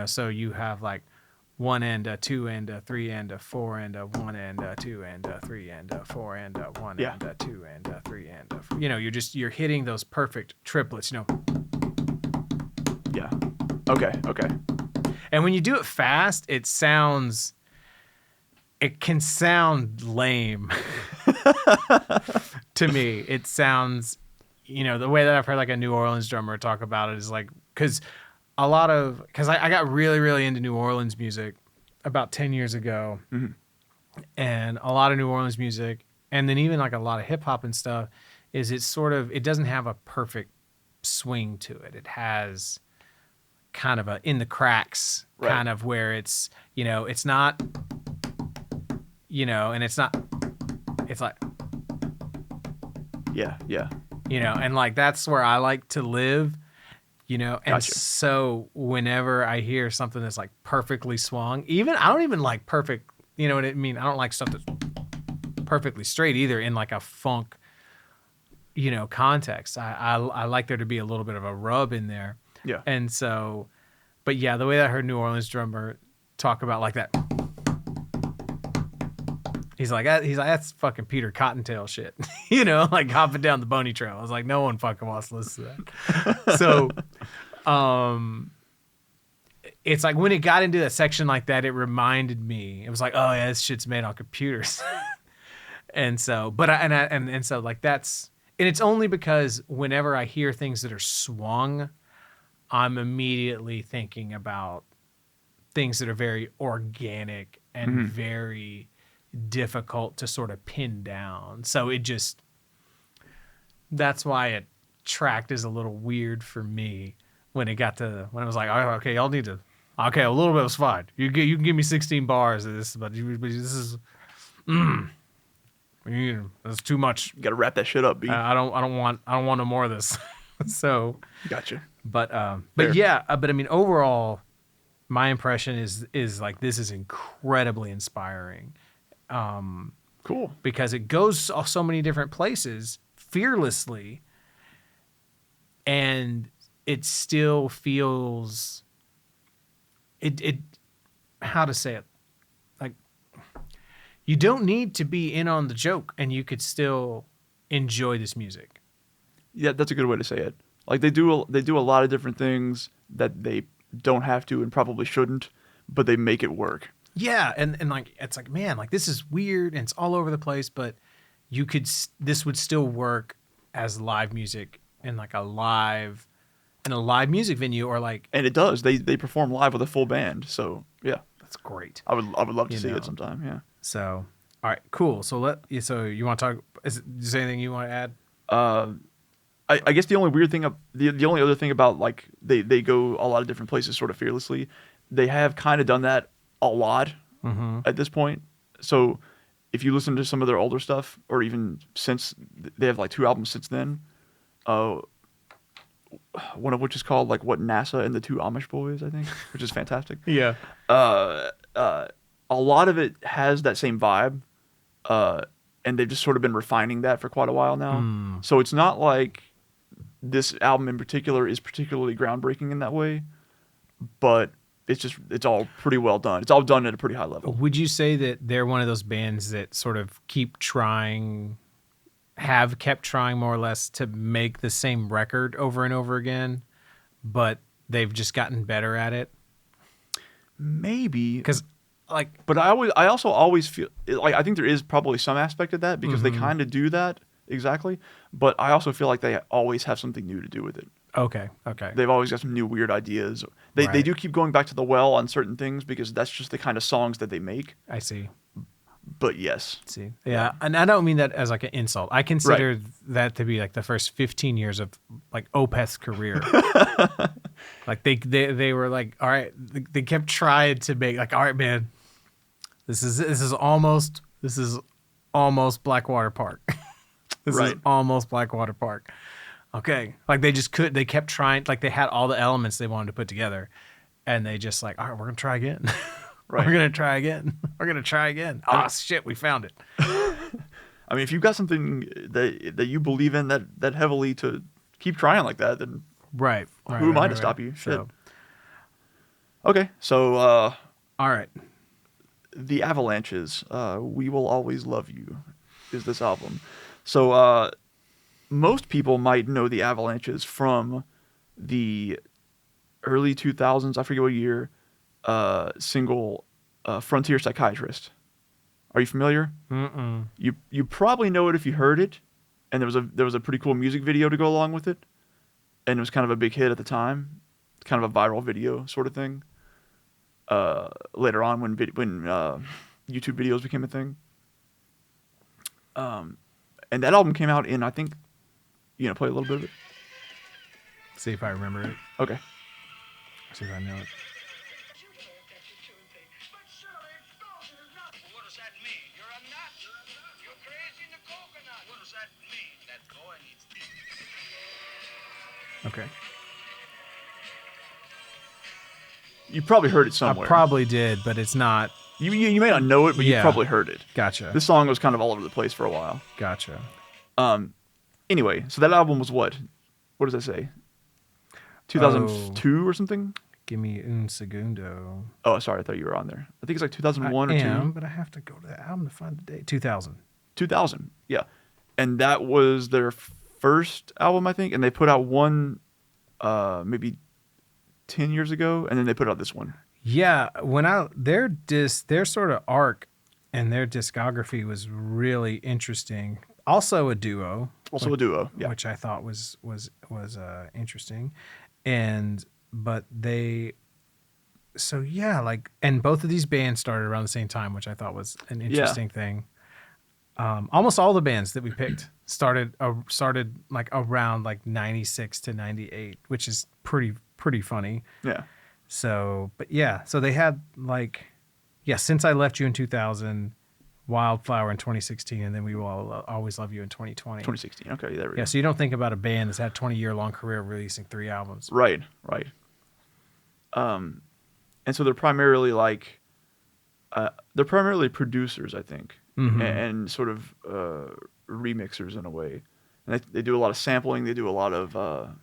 so you have like one and a two and a three and a four and a one and a two and a three and a four and a one Yeah. and a two and a three and a four. You're hitting those perfect triplets, Yeah. Okay. And when you do it fast, it can sound lame to me. It sounds, the way that I've heard like a New Orleans drummer talk about it is like, because I got really, really into New Orleans music about 10 years ago. Mm-hmm. And a lot of New Orleans music, and then even like a lot of hip hop and stuff, it doesn't have a perfect swing to it. It has kind of a in the cracks Right. kind of where it's, it's not, and it's like, Yeah. and like that's where I like to live, and Gotcha. so whenever I hear something that's like perfectly swung, I don't even like perfect, you know what I mean? I don't like stuff that's perfectly straight either in like a funk, context. I like there to be a little bit of a rub in there. Yeah. And so, but yeah, the way that I heard New Orleans drummer talk about like that, he's like, that's fucking Peter Cottontail shit, like hopping down the Boney Trail. I was like, no one fucking wants to listen to that. So, it's like when it got into that section like that, it reminded me, it was like, oh yeah, this shit's made on computers. And so, so like that's, and it's only because whenever I hear things that are swung, I'm immediately thinking about things that are very organic and very difficult to sort of pin down. So that's why it tracked as a little weird for me. when it was like, oh, okay, y'all need to, okay, a little bit was fine. You can give me 16 bars of this, but this is, that's too much. You got to wrap that shit up, B. I don't want no more of this. So, Gotcha. but Fair. yeah, but I mean, overall, my impression is like this is incredibly inspiring. Cool. Because it goes so many different places fearlessly, and it still feels it how to say it, like you don't need to be in on the joke and you could still enjoy this music. Yeah, that's a good way to say it. Like they do a lot of different things that they don't have to and probably shouldn't, but they make it work. Yeah, and like it's like, man, like this is weird and it's all over the place, but this would still work as live music in like a live music venue, or like, And it does. They perform live with a full band. So yeah, that's great. I would love to You see know. it sometime. Yeah. So all right, cool. So you want to talk? Is there anything you want to add? I guess the only weird thing, the only other thing about like they go a lot of different places sort of fearlessly, they have kind of done that a lot at this point. So if you listen to some of their older stuff, or even since they have like 2 albums since then, one of which is called like What NASA and the Two Amish Boys, I think, which is fantastic. Yeah. A lot of it has that same vibe, and they've just sort of been refining that for quite a while now. So it's not like this album in particular is particularly groundbreaking in that way, but it's all pretty well done. It's all done at a pretty high level. Would you say that they're one of those bands that sort of have kept trying more or less to make the same record over and over again, but they've just gotten better at it? Maybe. Because like, But I also always feel like I think there is probably some aspect of that because they kind of do that exactly. But I also feel like they always have something new to do with it. okay. They've always got some new weird ideas. They Right. do keep going back to the well on certain things because that's just the kind of songs that they make. I see. But yes, Yeah, and I don't mean that as like an insult. I consider that to be like the first 15 years of like Opeth's career. Like they were like, all right, they kept trying to make like, all right, man, this is almost Blackwater Park. This is Right. almost Blackwater Park. Okay, like they kept trying, like they had all the elements they wanted to put together, and they just like, all right, we're gonna try again. Right. We're gonna try again. We're gonna try again. Ah, shit, we found it. I mean, if you've got something that you believe in that heavily to keep trying like that, then Right. who am I to stop you? Shit. So, Okay, so all right. the Avalanches, We Will Always Love You, is this album. So most people might know the Avalanches from the early 2000s, I forget what year, single Frontier Psychiatrist. Are you familiar? Mm-mm. You probably know it if you heard it, and there was a pretty cool music video to go along with it, and it was kind of a big hit at the time, kind of a viral video sort of thing. Later on, when YouTube videos became a thing, and that album came out in, I think, play a little bit of it. See if I remember it. Okay. See if I know it. What does that mean? You're a nut. You're crazy in the coconut. What does that mean? That boy needs to... Okay. You probably heard it somewhere. I probably did, but it's not. You may not know it, but you Yeah. probably heard it. Gotcha. This song was kind of all over the place for a while. Gotcha. Anyway, so that album was what? What does that say? 2002 or something? Give me un segundo. Oh, sorry, I thought you were on there. I think it's like 2001 I or am, 2. but I have to go to the album to find the date. 2000. 2000, yeah. And that was their first album, I think, and they put out one maybe 10 years ago, and then they put out this one. Yeah, their sort of arc and their discography was really interesting. Also a duo. Also a duo, yeah. Which I thought was interesting. But both of these bands started around the same time, which I thought was an interesting thing. Almost all the bands that we picked started like around like 96 to 98, which is pretty pretty funny. Yeah. So, but yeah, so they had like, yeah, Since I Left You in 2000, Wildflower in 2016, and then We Will Always Love You in 2020. 2016. Okay, there we go. Yeah, so you don't think about a band that's had a 20-year-long career releasing 3 albums. Right. And so they're primarily like, they're primarily producers, I think, and sort of remixers in a way. And they do a lot of sampling. They do a lot of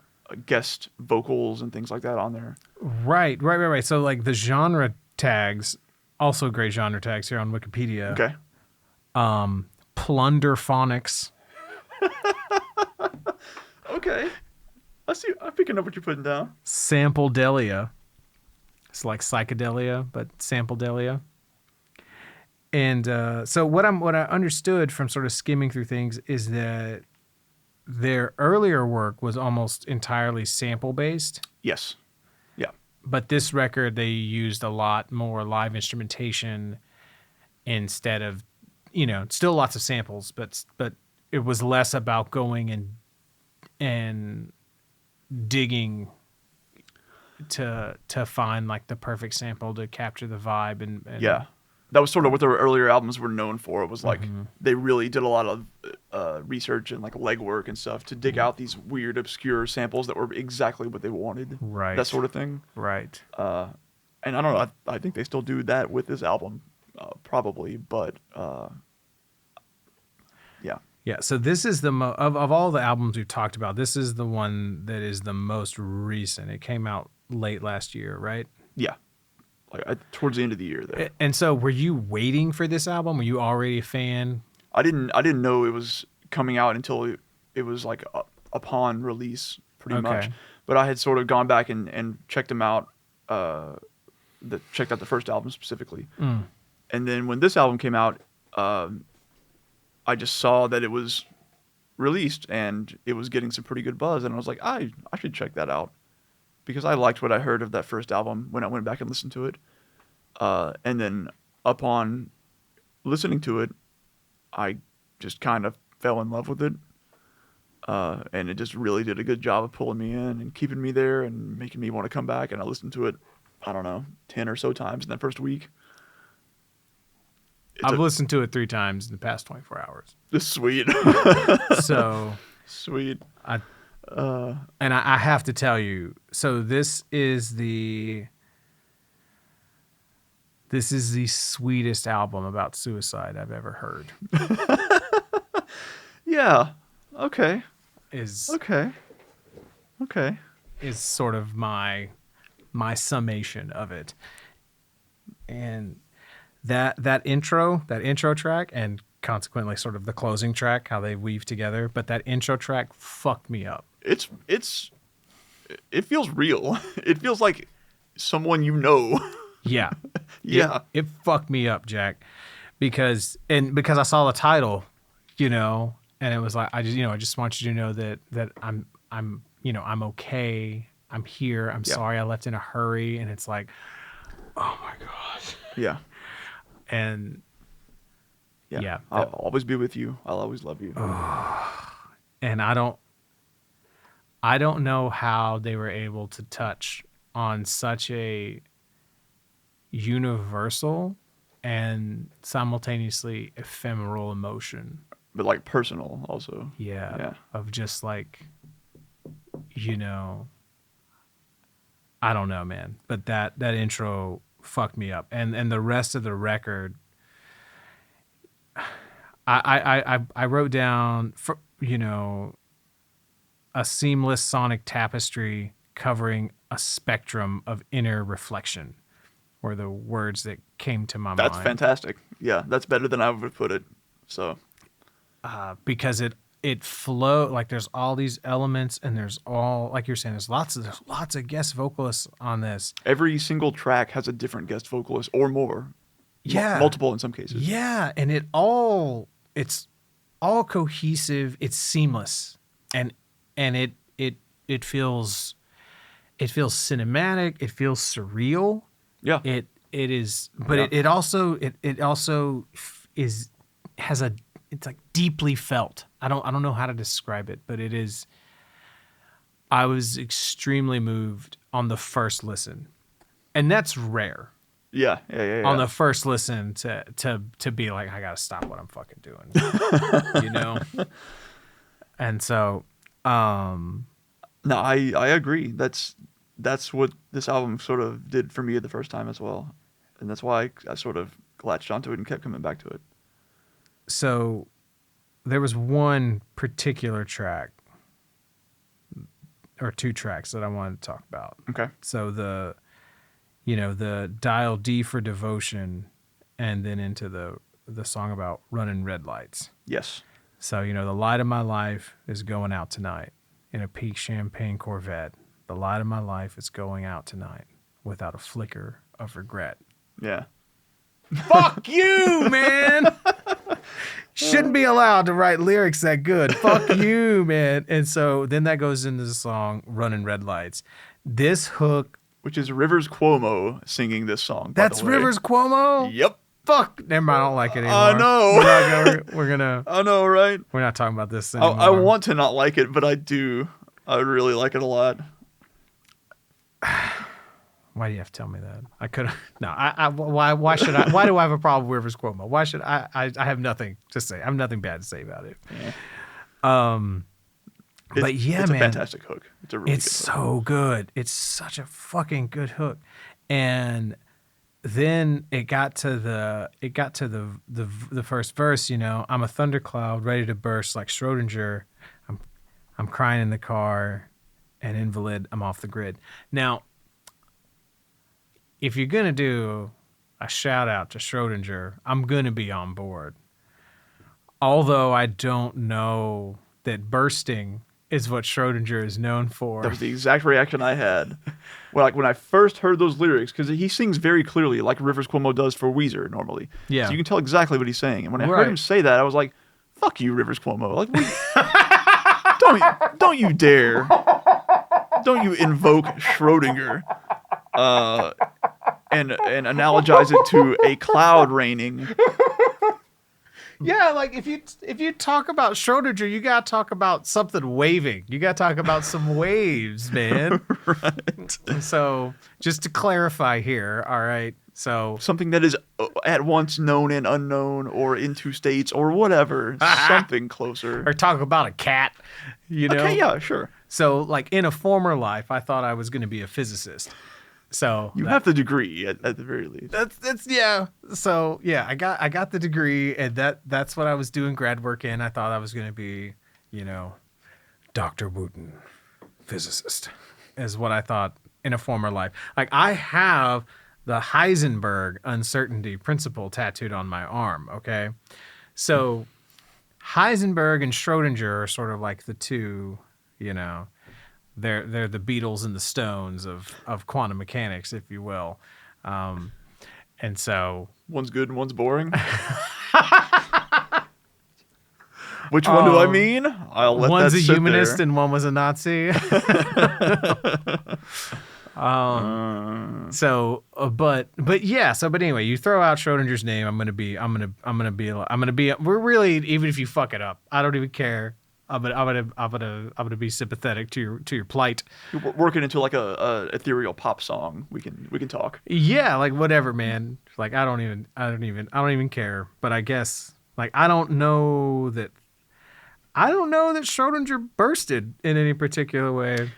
guest vocals and things like that on there. Right. So like the genre tags, also great genre tags here on Wikipedia. Okay. Plunder Phonics. Okay. I'm picking up what you're putting down. Sampledelia. It's like psychedelia, but sampledelia. And so what I understood from sort of skimming through things is that their earlier work was almost entirely sample based. Yes. Yeah. But this record, they used a lot more live instrumentation instead of, still lots of samples, but it was less about going and digging to find like the perfect sample to capture the vibe and Yeah. That was sort of what their earlier albums were known for. It was like they really did a lot of research and like legwork and stuff to dig out these weird, obscure samples that were exactly what they wanted. Right. That sort of thing. Right. And I don't know. I think they still do that with this album, probably. But yeah. Yeah. So this is the of all the albums we've talked about, this is the one that is the most recent. It came out late last year, right? Yeah. Like towards the end of the year there. And so were you waiting for this album? Were you already a fan? I didn't know it was coming out until it was like upon release pretty much. But I had sort of gone back and checked them out, checked out the first album specifically. And then when this album came out, I just saw that it was released and it was getting some pretty good buzz, and I was like, I should check that out. Because I liked what I heard of that first album when I went back and listened to it. And then upon listening to it, I just kind of fell in love with it. And it just really did a good job of pulling me in and keeping me there and making me want to come back. And I listened to it, I don't know, 10 or so times in that first week. I've listened to it 3 times in the past 24 hours. It's sweet. So sweet. And I have to tell you, so this is the sweetest album about suicide I've ever heard. Yeah. Okay. Is sort of my summation of it. And that intro track, and consequently sort of the closing track, how they weave together, but that intro track fucked me up. It feels real. It feels like someone you know. Yeah. Yeah. It fucked me up, Jack. Because I saw the title, and it was like, I just want you to know that I'm okay. I'm here. I'm sorry I left in a hurry. And it's like, oh my gosh. Yeah. And yeah. I'll always be with you. I'll always love you. And I don't know how they were able to touch on such a universal and simultaneously ephemeral emotion. But like personal also. Yeah. Of just like, I don't know, man. But that intro fucked me up. And the rest of the record, I wrote down, a seamless sonic tapestry covering a spectrum of inner reflection were the words that came to my mind. That's fantastic. Yeah, that's better than I would put it. So, because it flow, like there's all these elements, and there's all, like you're saying, there's lots of guest vocalists on this. Every single track has a different guest vocalist or more. Yeah. Multiple in some cases. Yeah, and it's all cohesive, it's seamless. And it feels cinematic, it feels surreal. Yeah. It is, but it also it's like deeply felt. I don't know how to describe it, but it is I was extremely moved on the first listen, and that's rare. Yeah. On the first listen to be like, I gotta stop what I'm fucking doing, you know. And so, No, I agree. That's what this album sort of did for me the first time as well, and that's why I sort of latched onto it and kept coming back to it. So there was one particular track or two tracks that I wanted to talk about. Okay. So the Dial D for Devotion, and then into the song about running red lights. Yes. So, the light of my life is going out tonight in a peak champagne Corvette. The light of my life is going out tonight without a flicker of regret. Yeah. Fuck you, man. Shouldn't be allowed to write lyrics that good. Fuck you, man. And so then that goes into the song Running Red Lights. This hook, Which is Rivers Cuomo singing this song. by that's the way. Rivers Cuomo? Yep. Fuck. Never mind, I don't like it anymore. I know. We're gonna I know, right? we're not talking about this anymore. I want to not like it, but I do. I really like it a lot. Why do you have to tell me that? I could have. No, why should I? Why do I have a problem with Rivers Cuomo? Why should I have nothing to say. I have nothing bad to say about it. Yeah. But yeah, it's man. a fantastic hook. It's a really It's good hook. so good. It's such a fucking good hook. And then it got to the first verse, I'm a thundercloud ready to burst like Schrodinger. I'm crying in the car, an invalid, I'm off the grid. Now, if you're going to do a shout out to Schrodinger, I'm going to be on board. Although I don't know that bursting is what Schrodinger is known for. That was the exact reaction I had. Well, like when I first heard those lyrics, because he sings very clearly, like Rivers Cuomo does for Weezer normally. Yeah. So you can tell exactly what he's saying. And when I Right. heard him say that, I was like, "Fuck you, Rivers Cuomo! Like, don't you dare! Don't you invoke Schrodinger and analogize it to a cloud raining." Yeah, like if you talk about Schrodinger, you gotta talk about something waving. You gotta talk about some waves, man. Right. So just to clarify here, all right. So Something that is at once known and unknown, or in two states, or whatever. Something closer. or talk about a cat, Okay, yeah, sure. So like in a former life, I thought I was gonna be a physicist. So You have the degree at the very least. that's yeah. So yeah, I got the degree, and that's what I was doing grad work in. I thought I was gonna be, Dr. Wooten, physicist, is what I thought in a former life. Like I have the Heisenberg uncertainty principle tattooed on my arm. Okay, so Heisenberg and Schrodinger are sort of like the two, They're the Beatles and the Stones of quantum mechanics, if you will. And so One's good and one's boring. Which one do I mean? I'll let one's that a sit humanist there. and one was a Nazi. But yeah. So, but anyway, you throw out Schrodinger's name. I'm gonna be. We're really, even if you fuck it up, I don't even care. I'm gonna be sympathetic to your plight. You're working into like a ethereal pop song. We can talk. Yeah, like whatever, man. Like I don't even care. But I guess like I don't know that Schrodinger bursted in any particular way.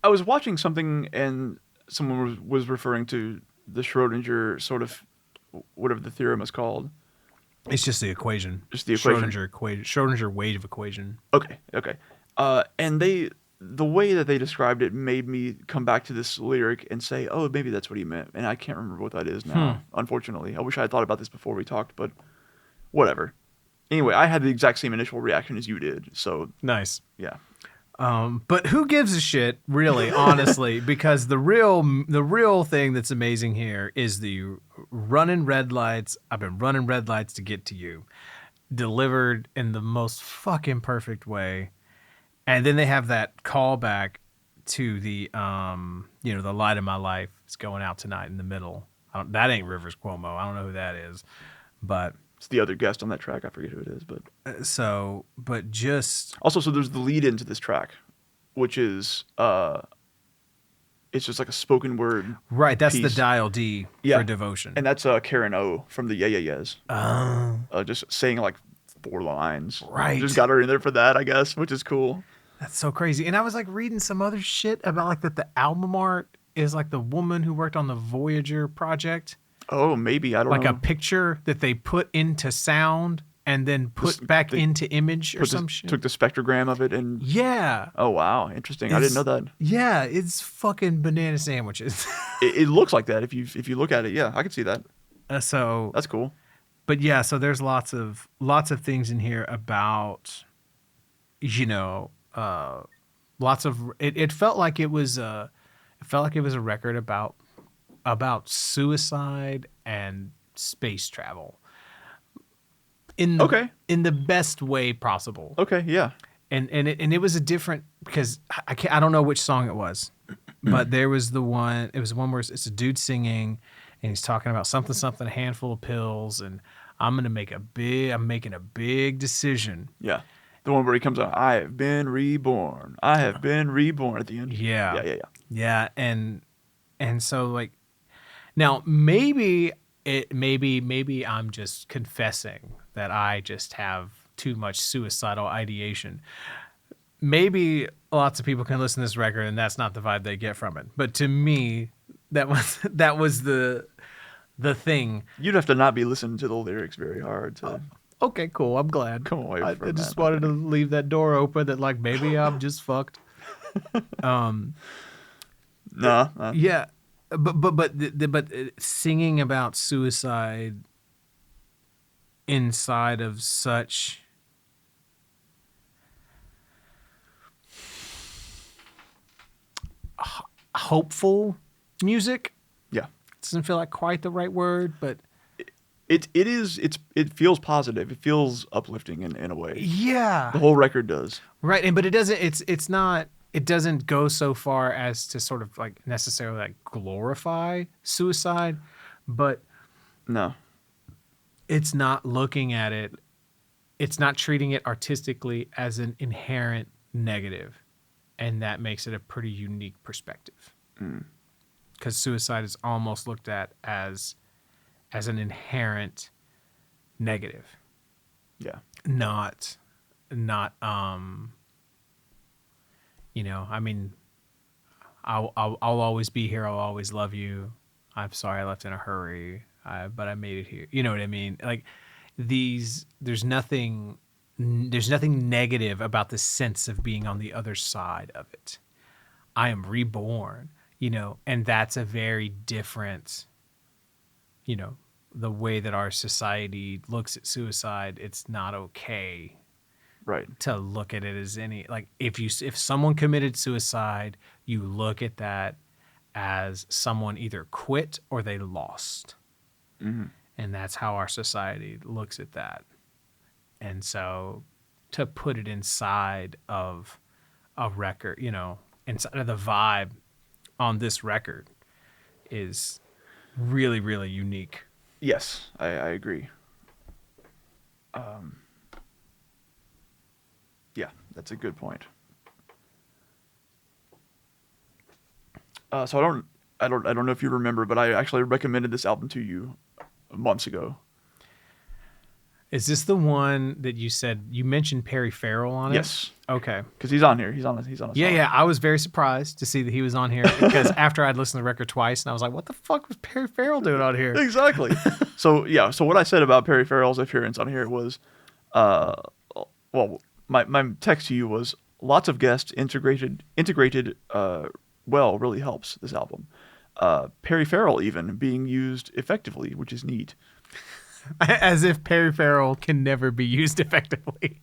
I was watching something and someone was referring to the Schrodinger sort of whatever the theorem is called. It's just the equation. Just the equation. Schrodinger wave equation. Okay. And the way that they described it made me come back to this lyric and say, oh, maybe that's what he meant. And I can't remember what that is now, unfortunately. I wish I had thought about this before we talked, but whatever. Anyway, I had the exact same initial reaction as you did, so Nice. yeah. But who gives a shit, really, honestly? Because the real thing that's amazing here is the running red lights. I've been running red lights to get to you, delivered in the most fucking perfect way. And then they have that callback to the the light of my life is going out tonight in the middle. That ain't Rivers Cuomo. I don't know who that is, but It's the other guest on that track. I forget who it is, but but just also, so there's the lead into this track. which is it's just like a spoken word. Right, that's piece. the dial D Yeah. for devotion. And that's Karen O from the Yeah Yeah Yeahs. Oh, Just saying like 4 lines. Right. Just got her in there for that, I guess, which is cool. that's so crazy. And I was like reading some other shit about like that the album art is like the woman who worked on the Voyager project. Oh, maybe. I don't Like know. a picture that they put into sound and then put back they into image or some shit. Took the spectrogram of it and... Yeah. Oh, wow. Interesting. I didn't know that. Yeah, it's fucking banana sandwiches. It looks like that if you look at it. Yeah, I can see that. So That's cool. but yeah, so there's lots of things in here about, you know, lots of it felt like it was a record about suicide and space travel in the best way possible. Okay, yeah. And it was a different, because I don't know which song it was, but there was one where it's a dude singing and he's talking about something, a handful of pills, and I'm making a big decision. Yeah. The one where he comes out, I have been reborn. I have been reborn at the end. Yeah. Yeah. Yeah, and so like now maybe I'm just confessing that I just have too much suicidal ideation. Maybe lots of people can listen to this record and that's not the vibe they get from it. But to me, that was the thing. You'd have to not be listening to the lyrics very hard to Okay, cool. I'm glad. come away from I just that. wanted to leave that door open that like maybe I'm just fucked. Nah. Yeah, but singing about suicide inside of such hopeful music Yeah. doesn't feel like quite the right word, but It feels positive. It feels uplifting in a way. yeah, The whole record does. right. And but it doesn't. It's not. It doesn't go so far as to sort of like necessarily like glorify suicide, but No. it's not looking at it. It's not treating it artistically as an inherent negative, and that makes it a pretty unique perspective. Because suicide is almost looked at as an inherent negative, Yeah. not you know, I mean, I'll always be here. I'll always love you. I'm sorry I left in a hurry, but I made it here. You know what I mean? Like there's nothing negative about the sense of being on the other side of it. I am reborn, you know, and that's a very different, you know, the way that our society looks at suicide. It's not okay Right. to look at it as any, like if someone committed suicide, you look at that as someone either quit or they lost. Mm-hmm. And that's how our society looks at that. And so to put it inside of a record, you know, inside of the vibe on this record is really, really unique. Yes, I agree. Yeah, that's a good point. So I don't know if you remember, but I actually recommended this album to you months ago. Is this the one that you said you mentioned Perry Farrell on it? Yes, Okay. because he's on here. He's on a song. Yeah. I was very surprised to see that he was on here because after I'd listened to the record twice and I was like, what the fuck was Perry Farrell doing on here? Exactly. So what I said about Perry Farrell's appearance on here was, well, my text to you was lots of guests integrated. Well, really helps this album. Perry Farrell even being used effectively, which is neat. As if Perry Farrell can never be used effectively.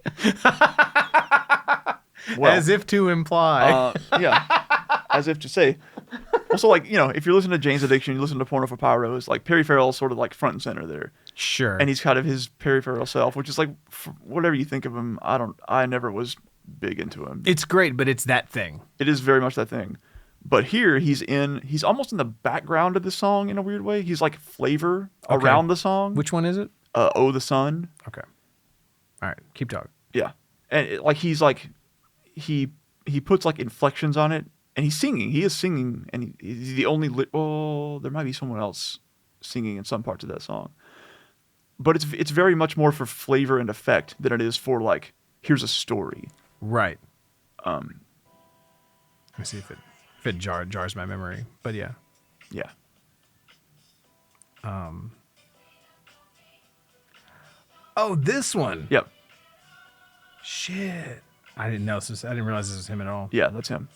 Well, As if to imply. yeah, as if to say. Also, like, you know, if you're listening to Jane's Addiction, you listen to Porno for Pyros, like Perry Farrell's sort of like front and center there, Sure. and he's kind of his Perry Farrell self, which is like whatever you think of him. I never was big into him. It's great, but it's that thing. It is very much that thing. But here he's almost in the background of the song in a weird way. He's like flavor Okay. around the song. Which one is it? Oh, the Sun. Okay. All right. Keep talking. Yeah. And like he he puts like inflections on it, and he's singing. He is singing, and he's the only. There might be someone else singing in some parts of that song, but it's very much more for flavor and effect than it is for like here's a story. Right. Let me see if it jars my memory, but yeah. Yeah. Oh, this one. Yep. Shit. I didn't know this. I didn't realize this was him at all. Yeah, that's him.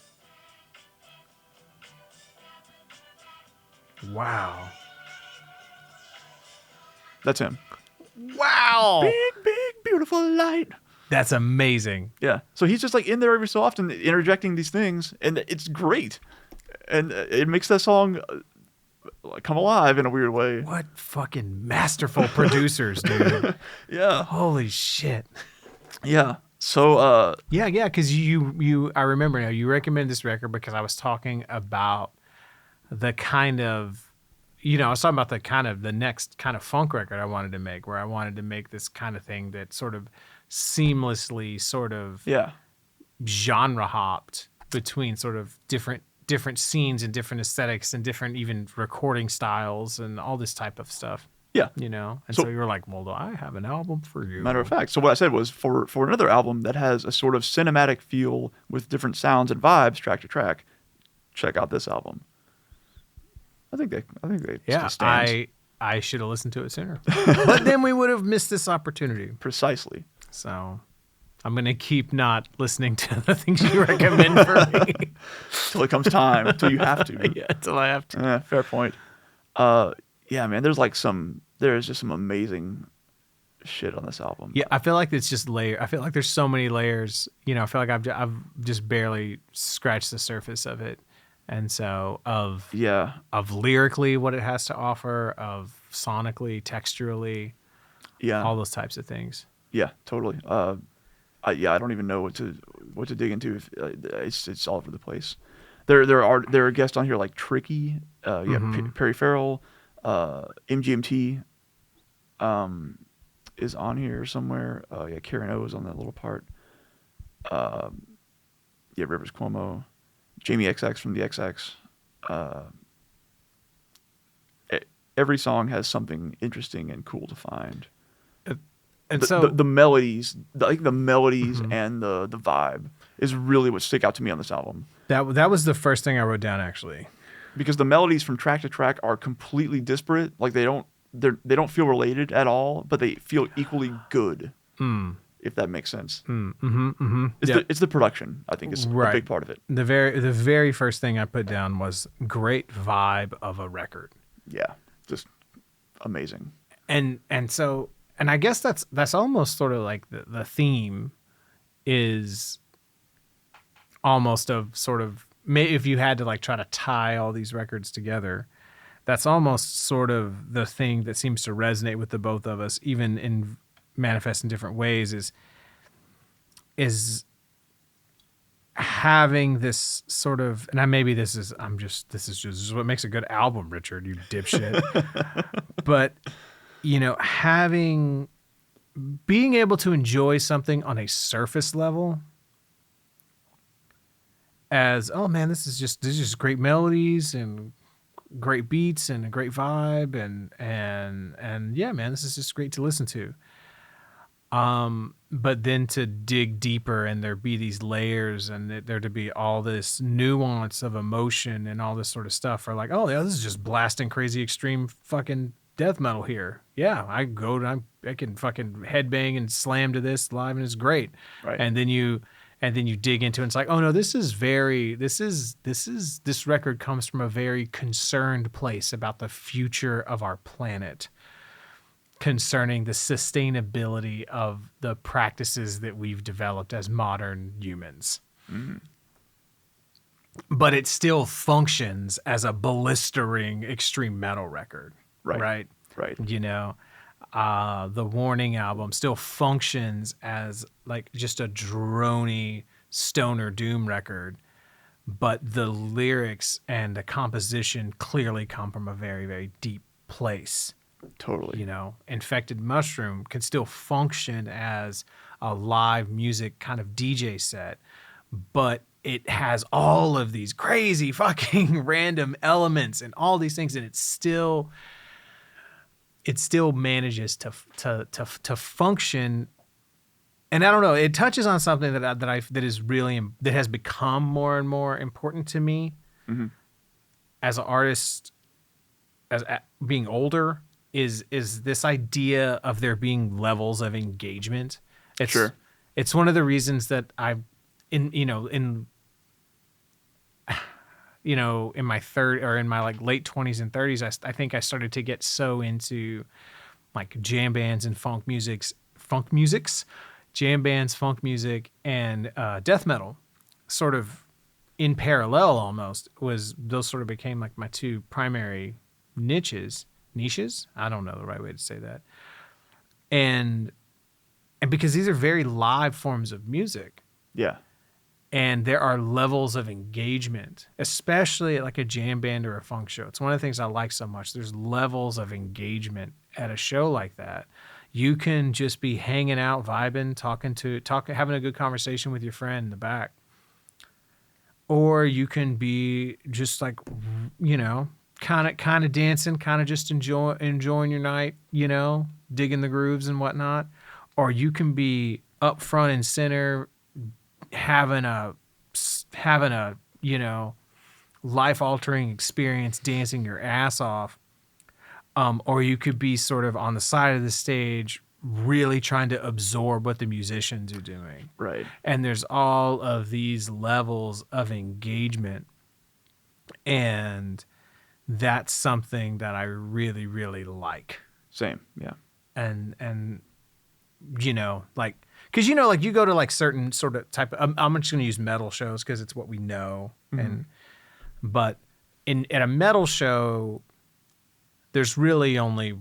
Wow. That's him. Wow. Big, beautiful light. That's amazing. Yeah. So he's just like in there every so often interjecting these things, and it's great. And it makes that song come alive in a weird way. What fucking masterful producers, dude. Yeah. Holy shit. Yeah. So Yeah, because I remember now, you recommended this record because I was talking about the kind of, I was talking about the next kind of funk record I wanted to make, where I wanted to make this kind of thing that sort of seamlessly sort of yeah. genre hopped between sort of different scenes and different aesthetics and different even recording styles and all this type of stuff. Yeah. And so you were like, well, I have an album for you. Matter of fact. So what I said was for another album that has a sort of cinematic feel with different sounds and vibes track to track, check out this album. I think they yeah, stand. I should have listened to it sooner. But then we would have missed this opportunity. Precisely. So I'm going to keep not listening to the things you recommend for me. Till it comes time. Until you have to. Yeah, until I have to. Fair point. Yeah, man, there's just some amazing shit on this album. Yeah, I feel like it's just layer. I feel like there's so many layers. I feel like I've just barely scratched the surface of it. And so of lyrically what it has to offer, of sonically, texturally, all those types of things. Yeah, totally. I don't even know what to dig into. It's all over the place. There are guests on here like Tricky, Perry Farrell, MGMT, is on here somewhere. Karen O is on that little part. Rivers Cuomo, Jamie XX from the XX. Every song has something interesting and cool to find. And the melodies, and the vibe is really what stick out to me on this album. That was the first thing I wrote down, actually, because the melodies from track to track are completely disparate. Like they don't feel related at all, but they feel equally good. If that makes sense. It's the production, I think, is a big part of it. The very first thing I put down was great vibe of a record. Yeah, just amazing. And I guess that's almost sort of like the theme is almost of sort of, if you had to like try to tie all these records together, that's almost sort of the thing that seems to resonate with the both of us, even in manifest in different ways, is having this sort of, and this is just what makes a good album, Richard, you dipshit. But being able to enjoy something on a surface level as, oh man, this is just great melodies and great beats and a great vibe and yeah, man, this is just great to listen to. But then to dig deeper and there be these layers and there to be all this nuance of emotion and all this sort of stuff, or like, oh yeah, this is just blasting crazy extreme fucking death metal here. Yeah, I can fucking headbang and slam to this live and it's great. Right. And then you dig into it and it's like, oh no, this record comes from a very concerned place about the future of our planet, concerning the sustainability of the practices that we've developed as modern humans. Mm-hmm. But it still functions as a blistering extreme metal record. Right. The Warning album still functions as like just a drony stoner doom record, but the lyrics and the composition clearly come from a very, very deep place. Totally. Infected Mushroom can still function as a live music kind of DJ set, but it has all of these crazy fucking random elements and all these things, and it still manages to function. And I don't know, it touches on something that has become more and more important to me as an artist, being older, is this idea of there being levels of engagement. It's one of the reasons that in my late 20s and 30s, I think I started to get so into like jam bands and funk musics, jam bands, funk music, and death metal, sort of in parallel almost. Those sort of became like my two primary niches. I don't know the right way to say that. And because these are very live forms of music. Yeah. And there are levels of engagement, especially at like a jam band or a funk show. It's one of the things I like so much. There's levels of engagement at a show like that. You can just be hanging out, vibing, having a good conversation with your friend in the back. Or you can be just like, kind of dancing, kind of just enjoying your night, digging the grooves and whatnot. Or you can be up front and center, having a life-altering experience, dancing your ass off. Or you could be sort of on the side of the stage, really trying to absorb what the musicians are doing. Right. And there's all of these levels of engagement. And that's something that I really, really like. Same. Yeah. And like, because like you go to like certain sort of type of, I'm just going to use metal shows because it's what we know. But at a metal show, there's really only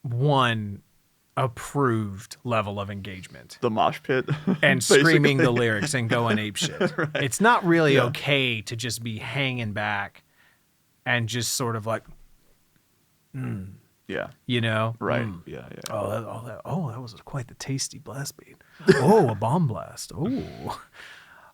one approved level of engagement. The mosh pit. And screaming the lyrics and going ape shit. Right. It's not really okay to just be hanging back and just sort of like, yeah. Right. Yeah. That was quite the tasty blast beat. Oh, a bomb blast. Oh,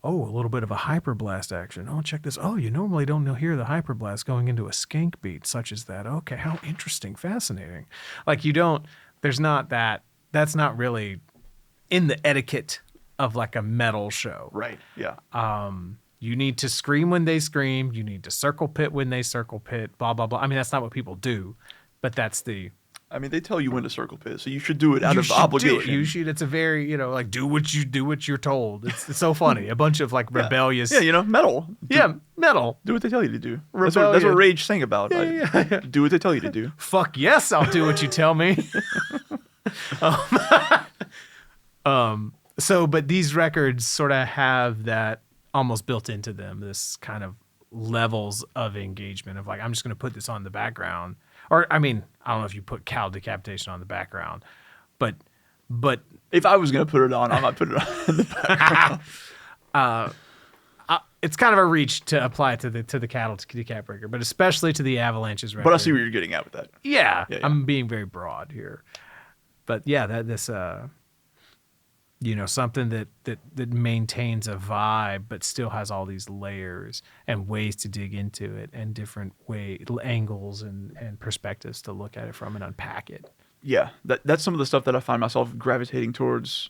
a little bit of a hyper blast action. Oh, check this. Oh, you normally don't hear the hyper blast going into a skank beat such as that. Okay, how interesting, fascinating. Like there's not that. That's not really in the etiquette of like a metal show. Right. Yeah. You need to scream when they scream. You need to circle pit when they circle pit. Blah blah blah. I mean, that's not what people do, but that's the. I mean, they tell you when to circle pit, so you should do it out of obligation. You should. It's a very, like do what you're told. It's so funny. A bunch of like rebellious. Yeah, metal. Metal. Do what they tell you to do. That's what Rage sang about. Do what they tell you to do. Fuck yes, I'll do what you tell me. But these records sort of have that almost built into them. This kind of levels of engagement of like, I'm just going to put this on the background. Or, I mean, I don't know if you put Cal Decapitation on the background, but if I was going to put it on, I might put it on in the background. It's kind of a reach to apply to the Cattle Decap record, but especially to the Avalanches record. But I see what you're getting at with that. Yeah. I'm being very broad here, but yeah, something that maintains a vibe, but still has all these layers and ways to dig into it and different angles and perspectives to look at it from and unpack it. Yeah, that's some of the stuff that I find myself gravitating towards,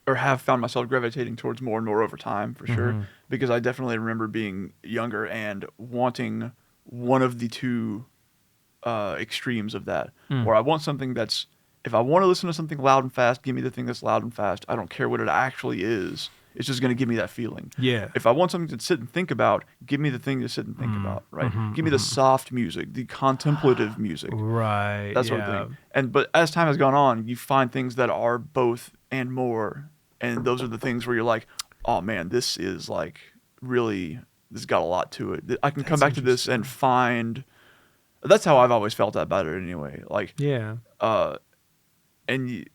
or have found myself gravitating towards more and more over time, for sure. Because I definitely remember being younger and wanting one of the two extremes of that, where I want something that's, if I want to listen to something loud and fast, give me the thing that's loud and fast. I don't care what it actually is. It's just going to give me that feeling. Yeah. If I want something to sit and think about, give me the thing to sit and think about, right? Give me the soft music, the contemplative music. Right. That sort of thing. But as time has gone on, you find things that are both and more. And those are the things where you're like, oh man, this is like really, this got a lot to it. I can come back to this and find, that's how I've always felt about it anyway. Like, and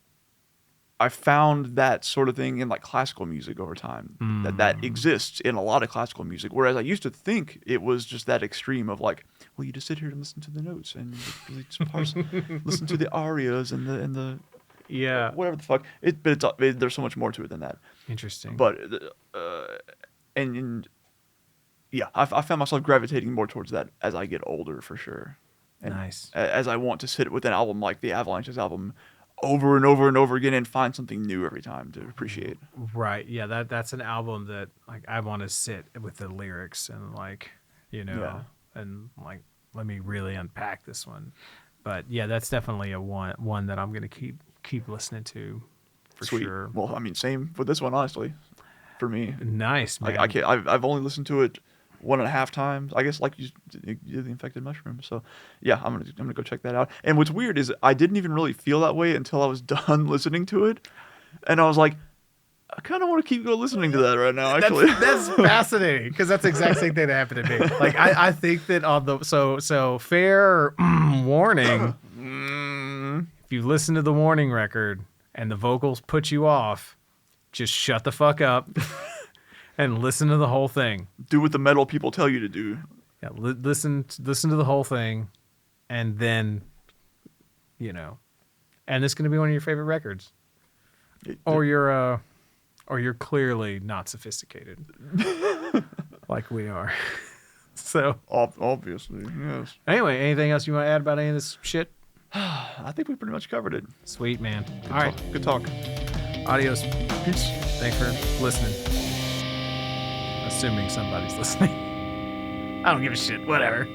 I found that sort of thing in like classical music over time, that exists in a lot of classical music. Whereas I used to think it was just that extreme of like, well, you just sit here and listen to the notes and really just listen to the arias and the whatever the fuck. But there's so much more to it than that. Interesting. But and yeah, I found myself gravitating more towards that as I get older, for sure. And Nice. As I want to sit with an album like the Avalanches album over and over and over again and find something new every time to appreciate. Right. Yeah, that's an album that like I want to sit with the lyrics and like, Yeah. and like let me really unpack this one. But yeah, that's definitely a one that I'm going to keep listening to for Sweet. sure. Well, I mean, same with this one, honestly, for me. Nice, man. Like I can't. I've only listened to it 1.5 times. I guess like you did the Infected Mushroom. So yeah, I'm gonna go check that out. And what's weird is I didn't even really feel that way until I was done listening to it, and I was like, I kind of want to keep listening to that right now. Actually, That's fascinating because that's the exact same thing that happened to me. Like I think that on the so fair warning, if you listen to the Warning record and the vocals put you off, just shut the fuck up and listen to the whole thing. do what the metal people tell you to do. Yeah, listen to the whole thing, and then, and it's going to be one of your favorite records, or you're clearly not sophisticated, like we are. So Obviously, yes. anyway, anything else you want to add about any of this shit? I think we pretty much covered it. Sweet, man. All right, Good talk. adios. Peace. Thanks for listening. Assuming somebody's listening. I don't give a shit. Whatever.